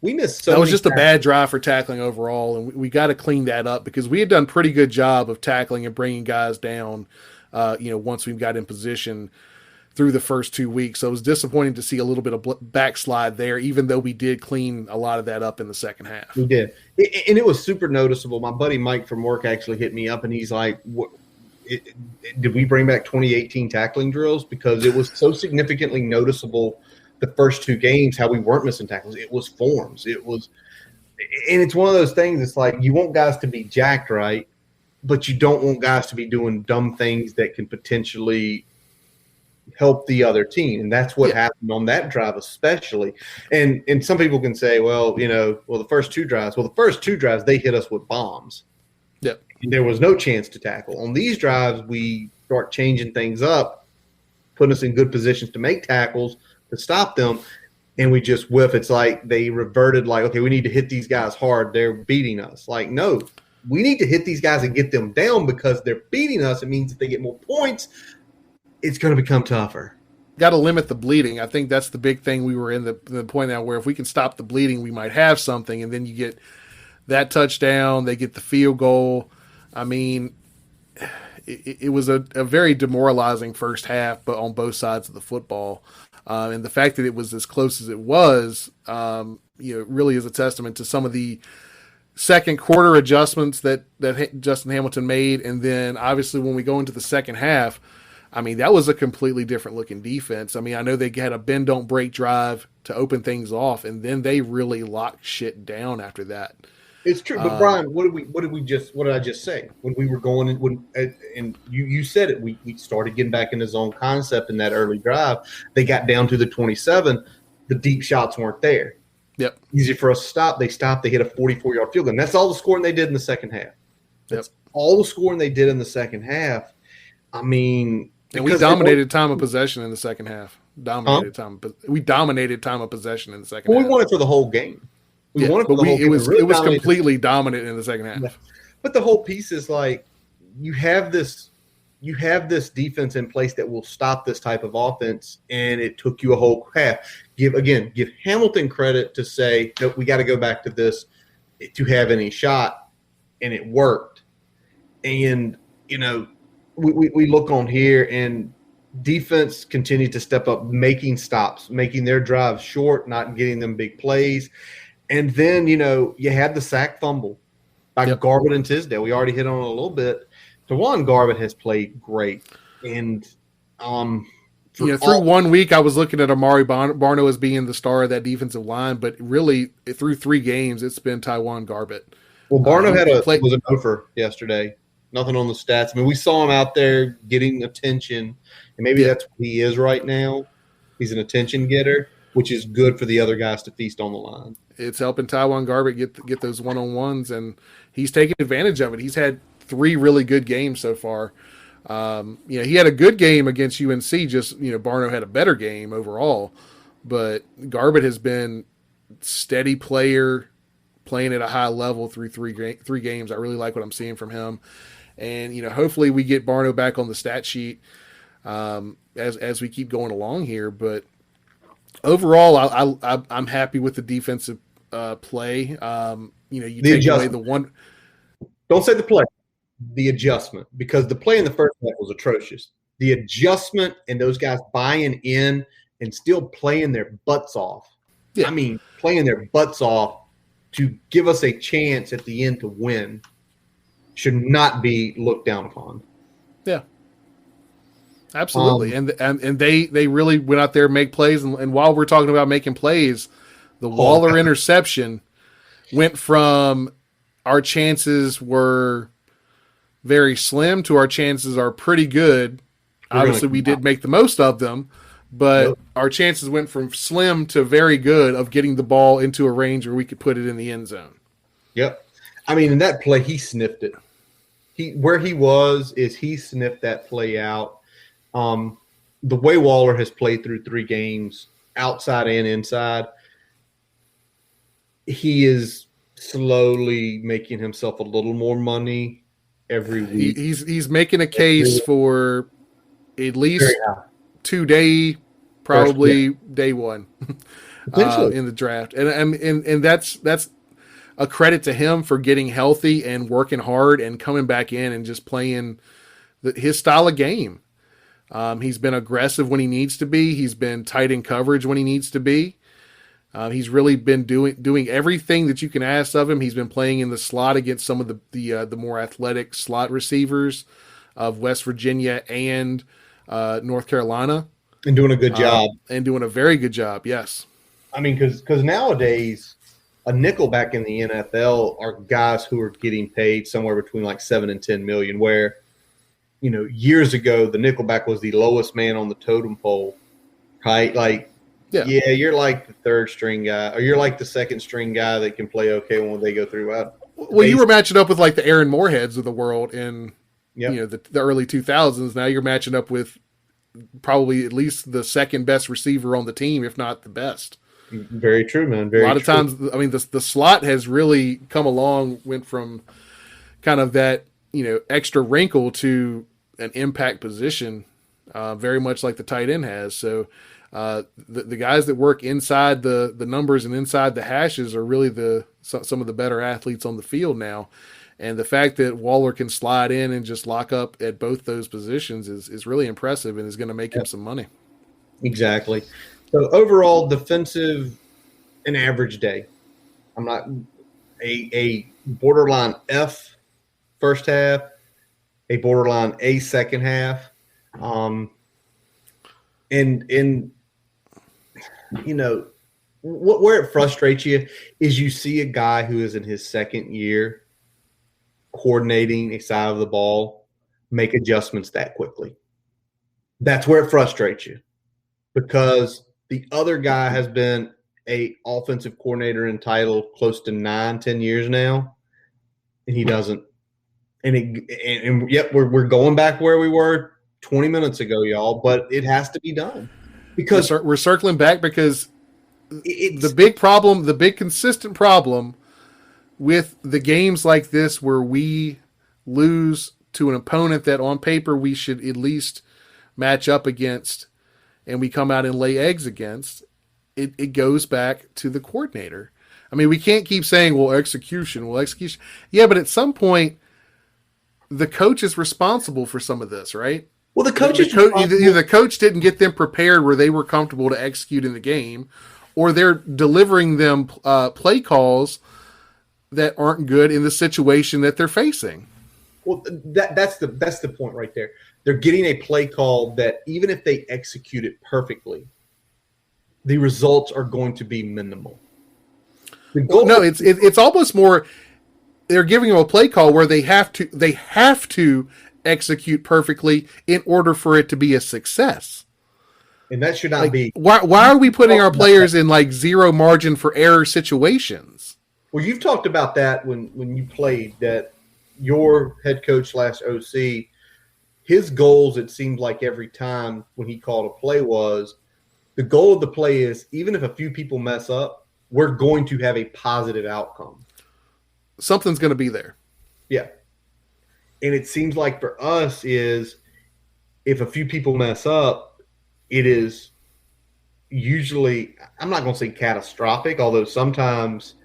We missed that was just a bad drive for tackling overall, and we got to clean that up because we had done a pretty good job of tackling and bringing guys down, once we got in position through the first 2 weeks. So it was disappointing to see a little bit of backslide there, even though we did clean a lot of that up in the second half. We did. And it was super noticeable. My buddy Mike from work actually hit me up, and he's like, did we bring back 2018 tackling drills? Because it was so significantly noticeable the first two games, how we weren't missing tackles. It was forms. And it's one of those things. It's like you want guys to be jacked right, but you don't want guys to be doing dumb things that can potentially help the other team. And that's what happened on that drive, especially. And some people can say, the first two drives, they hit us with bombs. Yep. And there was no chance to tackle. On these drives, we start changing things up, putting us in good positions to make tackles, to stop them, and we just whiff. It's like they reverted, like, okay, we need to hit these guys hard. They're beating us. Like, no, we need to hit these guys and get them down because they're beating us. It means if they get more points, it's going to become tougher. Got to limit the bleeding. I think that's the big thing. We were in the point now where if we can stop the bleeding, we might have something, and then you get that touchdown, they get the field goal. I mean, it was a very demoralizing first half, but on both sides of the football. And the fact that it was as close as it was, really is a testament to some of the second quarter adjustments that Justin Hamilton made. And then obviously when we go into the second half, I mean, that was a completely different looking defense. I mean, I know they had a bend don't break drive to open things off, and then they really locked shit down after that. It's true, but Brian, what did I just say? When we were going and you said it, we started getting back into zone concept in that early drive. They got down to the 27. The deep shots weren't there. Yep. Easy for us to stop. They stopped. They hit a 44-yard field goal. And that's all the scoring they did in the second half. That's all the scoring they did in the second half. I mean, and we dominated time of possession in the second half. We dominated time of possession in the second half. We won it for the whole game. It was completely dominant in the second half. Yeah. But the whole piece is like you have this defense in place that will stop this type of offense, and it took you a whole half. Give Hamilton credit to say, nope, we got to go back to this to have any shot, and it worked. And we look on here, and defense continued to step up, making stops, making their drives short, not getting them big plays. And then, you had the sack fumble by Garbutt and Tisdale. We already hit on it a little bit. Tawan Garbutt has played great. And through 1 week, I was looking at Amari Barno as being the star of that defensive line, but really through 3 games, it's been Tawan Garbutt. Well, Barno was an offer yesterday. Nothing on the stats. I mean, we saw him out there getting attention, and maybe that's what he is right now. He's an attention getter, which is good for the other guys to feast on the line. It's helping Tywan Garbett get those one-on-ones, and he's taking advantage of it. He's had 3 really good games so far. He had a good game against UNC. Just Barno had a better game overall, but Garbett has been steady player, playing at a high level through three games. I really like what I'm seeing from him, and hopefully we get Barno back on the stat sheet as we keep going along here. But overall, I'm happy with the defensive play. You take away the one. Don't say the play. The adjustment, because the play in the first half was atrocious. The adjustment and those guys buying in and still playing their butts off. Yeah. I mean, playing their butts off to give us a chance at the end to win should not be looked down upon. Yeah, absolutely. And they really went out there and make plays. And while we're talking about making plays, the Waller interception went from our chances were very slim to our chances are pretty good. Obviously, we did make the most of them, but our chances went from slim to very good of getting the ball into a range where we could put it in the end zone. Yep. I mean, in that play, he sniffed it. He sniffed that play out. The way Waller has played through 3 games, outside and inside, he is slowly making himself a little more money every week. He's making a case for at least 2 day, probably day 1 in the draft, and that's a credit to him for getting healthy and working hard and coming back in and just playing his style of game. He's been aggressive when he needs to be. He's been tight in coverage when he needs to be. He's really been doing everything that you can ask of him. He's been playing in the slot against some of the more athletic slot receivers of West Virginia and North Carolina, and doing a good job. And doing a very good job. Yes, I mean, because nowadays a nickelback in the NFL are guys who are getting paid somewhere between like 7 and 10 million. Where years ago the nickelback was the lowest man on the totem pole, right? Like. Yeah, you're like the 3rd string guy, or you're like the 2nd string guy that can play okay when they go through. Well, you were matching up with like the Aaron Moorheads of the world in the early 2000s. Now you're matching up with probably at least the 2nd best receiver on the team, if not the best. Very true, man. A lot of times, I mean, the slot has really come along, went from kind of that extra wrinkle to an impact position, very much like the tight end has. So. The guys that work inside the numbers and inside the hashes are really some of the better athletes on the field now. And the fact that Waller can slide in and just lock up at both those positions is really impressive and is going to make him some money. Exactly. So overall, defensive, an average day. I'm not a borderline F first half, a borderline A second half. Where it frustrates you is you see a guy who is in his 2nd year coordinating a side of the ball make adjustments that quickly. That's where it frustrates you, because the other guy has been a offensive coordinator in title close to 9-10 years now, and he doesn't. And yep, we're going back where we were 20 minutes ago, y'all, but it has to be done. Because we're circling back because the big consistent problem with the games like this where we lose to an opponent that on paper we should at least match up against and we come out and lay eggs against, it goes back to the coordinator. I mean, we can't keep saying, execution. Yeah, but at some point, the coach is responsible for some of this, right? Well, the coach either the coach didn't get them prepared where they were comfortable to execute in the game, or they're delivering them play calls that aren't good in the situation that they're facing. Well, that's the point right there. They're getting a play call that even if they execute it perfectly, the results are going to be minimal. No, it's almost more. they're giving them a play call where they have to execute perfectly in order for it to be a success. And that should not be. Why are we putting our players in like zero margin for error situations? Well, you've talked about that when you played, that your head coach / OC, his goals, it seemed like every time when he called a play, was the goal of the play is, even if a few people mess up, we're going to have a positive outcome. Something's going to be there. Yeah. And it seems like for us is, if a few people mess up, it is usually, I'm not going to say catastrophic, although sometimes,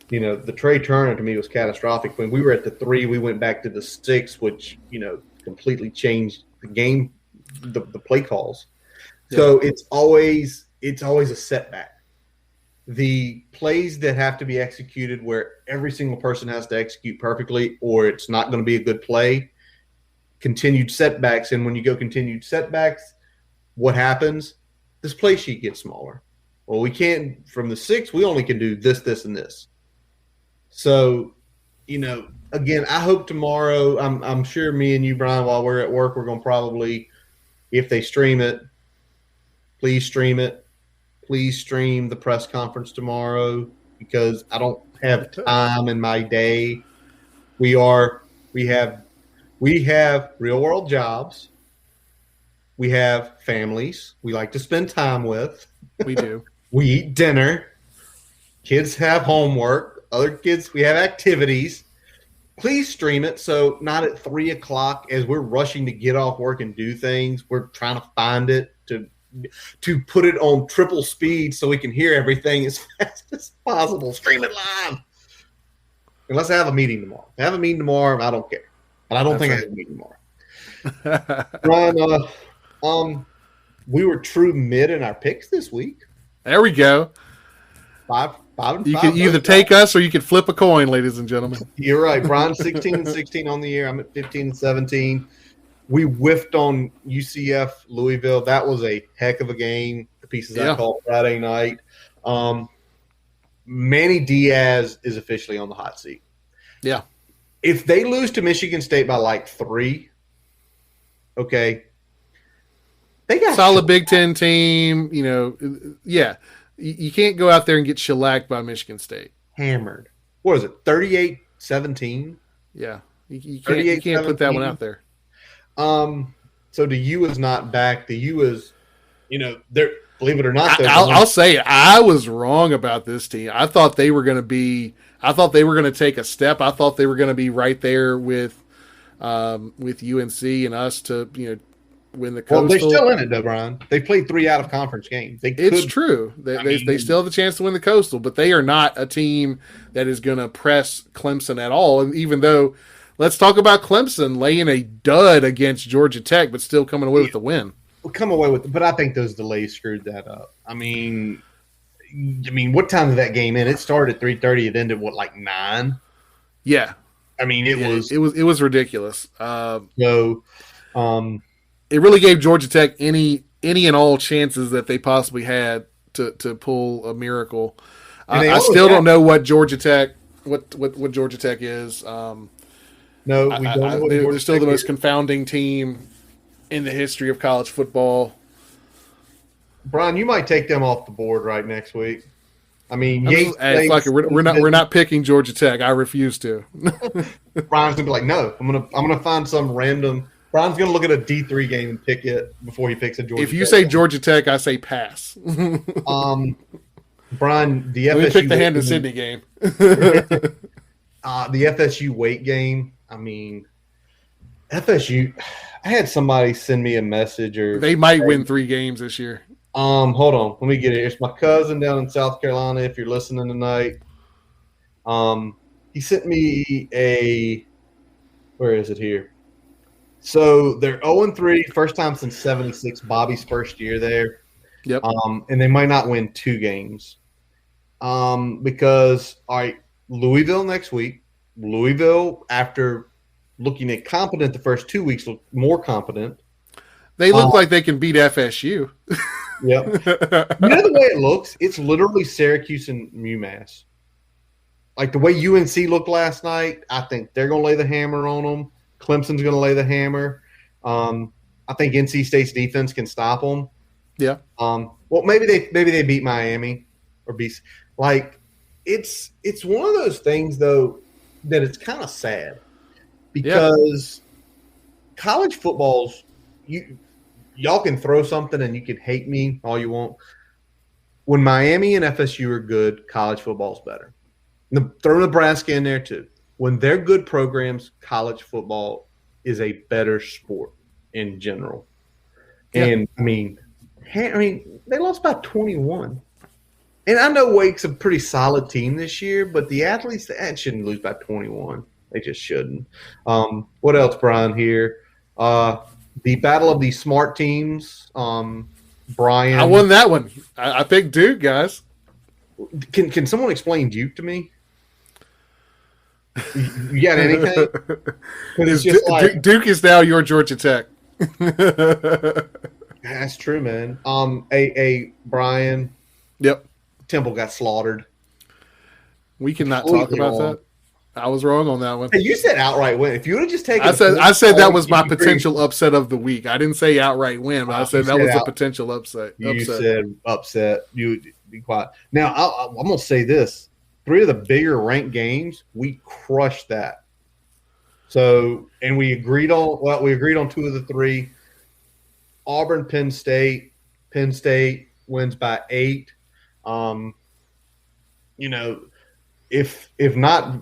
the Trey Turner to me was catastrophic. When we were at the 3, we went back to the 6, which, completely changed the game, the play calls. Yeah. So it's always a setback. The plays that have to be executed where every single person has to execute perfectly, or it's not going to be a good play, continued setbacks. And when you go continued setbacks, what happens? This play sheet gets smaller. Well, we can't, from the 6, we only can do this, this, and this. So, again, I hope tomorrow, I'm sure me and you, Brian, while we're at work, we're going to probably, if they stream it, please stream it. Please stream the press conference tomorrow, because I don't have time in my day. We have real world jobs. We have families we like to spend time with. We do. We eat dinner. Kids have homework. Other kids, we have activities. Please stream it. So not at 3:00 as we're rushing to get off work and do things. We're trying to find it to put it on triple speed so we can hear everything as fast as possible. Stream it live. Unless I have a meeting tomorrow. If I have a meeting tomorrow, I don't care. But I don't think I have a meeting tomorrow. Brian, we were true mid in our picks this week. There we go. 5 and 5. You can either take us or you can flip a coin, ladies and gentlemen. You're right. Brian's 16-16 on the year. I'm at 15-17. We whiffed on UCF Louisville. That was a heck of a game. The pieces I called Friday night. Manny Diaz is officially on the hot seat. Yeah. If they lose to Michigan State by like 3, okay, they got solid Big Ten team. Yeah, you can't go out there and get shellacked by Michigan State. Hammered. What is it? 38-17. Yeah, you can't put that one out there. So the U is not back. The U is, they're, believe it or not, I'll say it. I was wrong about this team. I thought they were going to take a step. I thought they were going to be right there with UNC and us to, win the Coastal. Well, they're still in it though, Brian. They played 3 out of conference games. It's true. They still have the chance to win the Coastal, but they are not a team that is going to press Clemson at all. And even though, let's talk about Clemson laying a dud against Georgia Tech, but still coming away with the win. We'll come away with, but I think those delays screwed that up. I mean, what time did that game end? It started at 3:30. It ended like 9. Yeah, I mean, it was ridiculous. It really gave Georgia Tech any and all chances that they possibly had to pull a miracle. I still don't know what Georgia Tech is. No, we don't know. They're still the most confounding team in the history of college football. Brian, you might take them off the board right next week. I mean, we're not picking Georgia Tech. I refuse to. Brian's gonna be like, no, I'm gonna find some random. Brian's gonna look at a D3 game and pick it before he picks a Georgia. If you Tech say game. Georgia Tech, I say pass. Brian, the Let FSU me pick the Hampton Sydney game. The FSU weight game. I mean, FSU. I had somebody send me a message, or they might win 3 games this year. Hold on, let me get it. It's my cousin down in South Carolina. If you're listening tonight, he sent me a. Where is it here? So they're 0-3, first time since '76. Bobby's first year there. Yep. And they might not win 2 games. Because all right, Louisville next week. Louisville, after looking at competent the first 2 weeks, look more competent. They look like they can beat FSU. Yep. The way it looks, it's literally Syracuse and UMass. like the way UNC looked last night, I think they're going to lay the hammer on them. Clemson's going to lay the hammer. I think NC State's defense can stop them. Yeah. Well, maybe they beat Miami or beat like it's one of those things though that it's kind of sad because college football's y'all can throw something and you can hate me all you want. When Miami and FSU are good, college football's better. Throw Nebraska in there too. When they're good programs, college football is a better sport in general. Yeah. And I mean, they lost by 21. And I know Wake's a pretty solid team this year, but the athletes that shouldn't lose by 21. They just shouldn't. What else, Brian? Here, the battle of the smart teams. Brian, I won that one. I picked Duke, guys. Can someone explain Duke to me? You got anything? Duke is now your Georgia Tech. That's true, man. Brian. Yep. Temple got slaughtered. We cannot talk about that. I was wrong on that one. Hey, you said outright win. If you would have just taken, I said that was my potential upset of the week. I didn't say outright win, but I said that was a potential upset. You said upset. You be quiet. Now I'm gonna say this: 3 of the bigger ranked games, we crushed that. So, and we agreed on 2 of the 3. Auburn, Penn State. Penn State wins by 8. If not.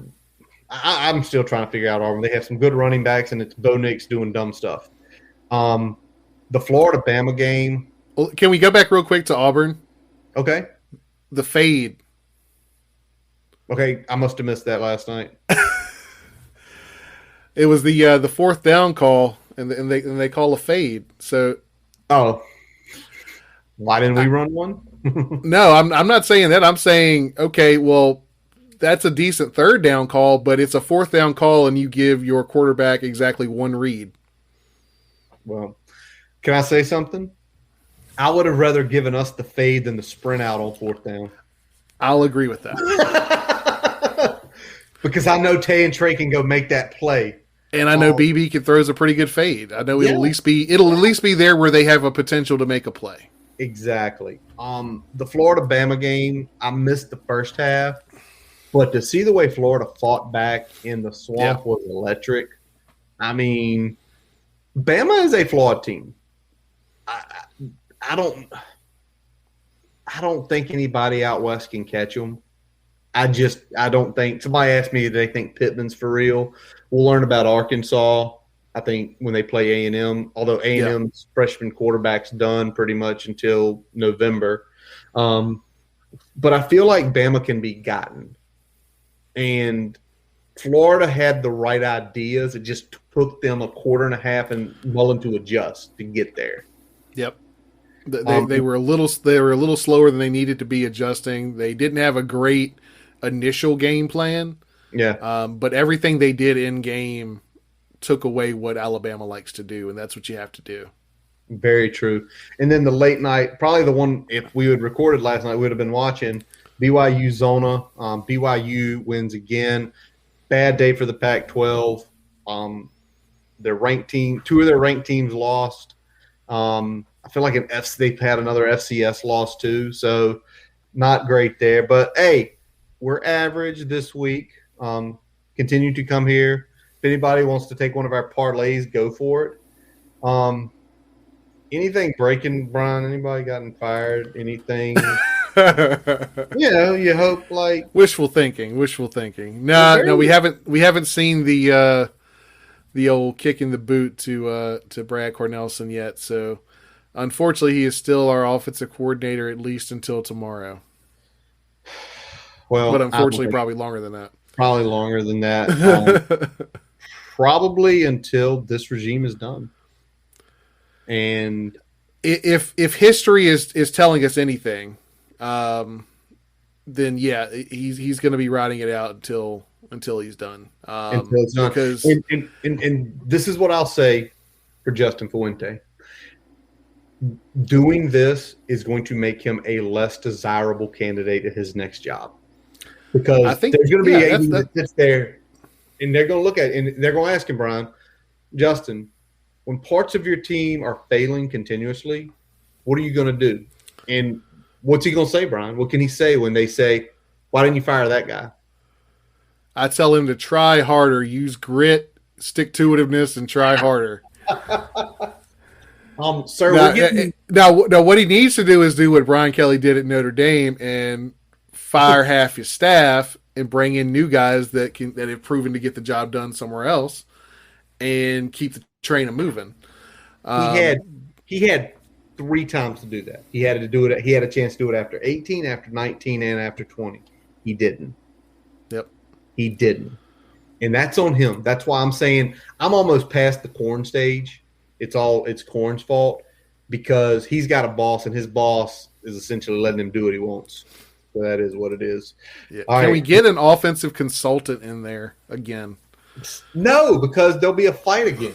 I'm still trying to figure out Auburn. They have some good running backs, and it's Bo Nix doing dumb stuff. The Florida-Bama game. Well, can we go back real quick to Auburn? Okay. The fade. Okay, I must have missed that last night. It was the 4th down call, and they call a fade. So, why didn't we run one? No, I'm not saying that. I'm saying, okay, well, that's a decent 3rd down call, but it's a 4th down call, and you give your quarterback exactly 1 read. Well, can I say something? I would have rather given us the fade than the sprint out on 4th down. I'll agree with that. Because I know Tay and Trey can go make that play. And I know BB can throws a pretty good fade. I know it'll at least be there where they have a potential to make a play. Exactly. The Florida-Bama game, I missed the first half. But to see the way Florida fought back in the swamp was electric. I mean, Bama is a flawed team. I don't think anybody out west can catch them. I don't think. Somebody asked me if they think Pittman's for real. We'll learn about Arkansas, I think, when they play A&M, although A&M's freshman quarterback's done pretty much until November. But I feel like Bama can be gotten. And Florida had the right ideas. It just took them a quarter and a half and Mullen to adjust to get there. Yep. They were a little slower than they needed to be adjusting. They didn't have a great initial game plan. Yeah. But everything they did in game took away what Alabama likes to do, and that's what you have to do. Very true. And then the late night, probably the one, if we had recorded last night, we would have been watching BYU Zona. BYU wins again. Bad day for the Pac-12. Their ranked team, 2 of their ranked teams lost. I feel like they've had another FCS loss too, so not great there. But hey, we're average this week. Continue to come here. If anybody wants to take one of our parlays, go for it. Anything breaking, Brian? Anybody gotten fired? Anything? You hope like wishful thinking. No, we haven't seen the old kick in the boot to Brad Cornelison yet. So unfortunately, he is still our offensive coordinator at least until tomorrow. Well, but unfortunately, probably longer than that. Probably longer than that. Probably until this regime is done. And if history is telling us anything, then yeah, he's going to be riding it out until he's done. Until it's done. Because and this is what I'll say for Justin Fuente. Doing this is going to make him a less desirable candidate at his next job. because I think there's going to be yeah, AD that sits there, and they're going to look at it, and they're going to ask him, Brian, Justin, when parts of your team are failing continuously, what are you going to do? And what's he going to say, Brian? What can he say when they say, why didn't you fire that guy? I tell him to try harder, use grit, stick-to-itiveness, and try harder. Sir, now, what he needs to do is do what Brian Kelly did at Notre Dame and fire half your staff and bring in new guys that have proven to get the job done somewhere else and keep the train moving. He had 3 times to do that. He had to do it. He had a chance to do it after 18, after 19, and after 20. He didn't. Yep. He didn't. And that's on him. That's why I'm saying I'm almost past the Corn stage. It's Corn's fault because he's got a boss, and his boss is essentially letting him do what he wants. So that is what it is. Yeah. Can we get an offensive consultant in there again? No, because there'll be a fight again.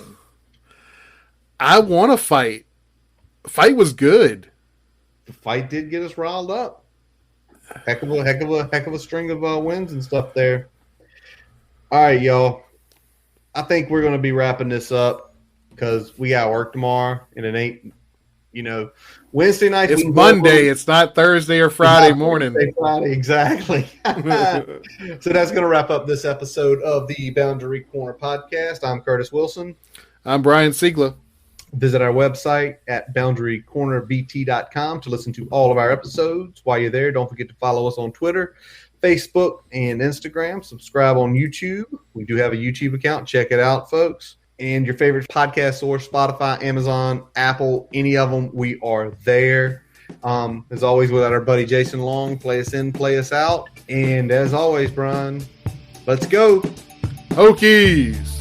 I want to fight. The fight was good. The fight did get us riled up. Heck of a string of wins and stuff there. All right, y'all. I think we're going to be wrapping this up because we got work tomorrow, and it ain't, Wednesday night. It's Monday. It's not Thursday or Friday morning. Friday, exactly. So that's going to wrap up this episode of the Boundary Corner podcast. I'm Curtis Wilson. I'm Brian Siegler. Visit our website at boundarycornerbt.com to listen to all of our episodes. While you're there, don't forget to follow us on Twitter, Facebook, and Instagram. Subscribe on YouTube. We do have a YouTube account. Check it out, folks. And your favorite podcast source, Spotify, Amazon, Apple, any of them, we are there. As always, with our buddy Jason Long, play us in, play us out. And as always, Brian, let's go. Hokies.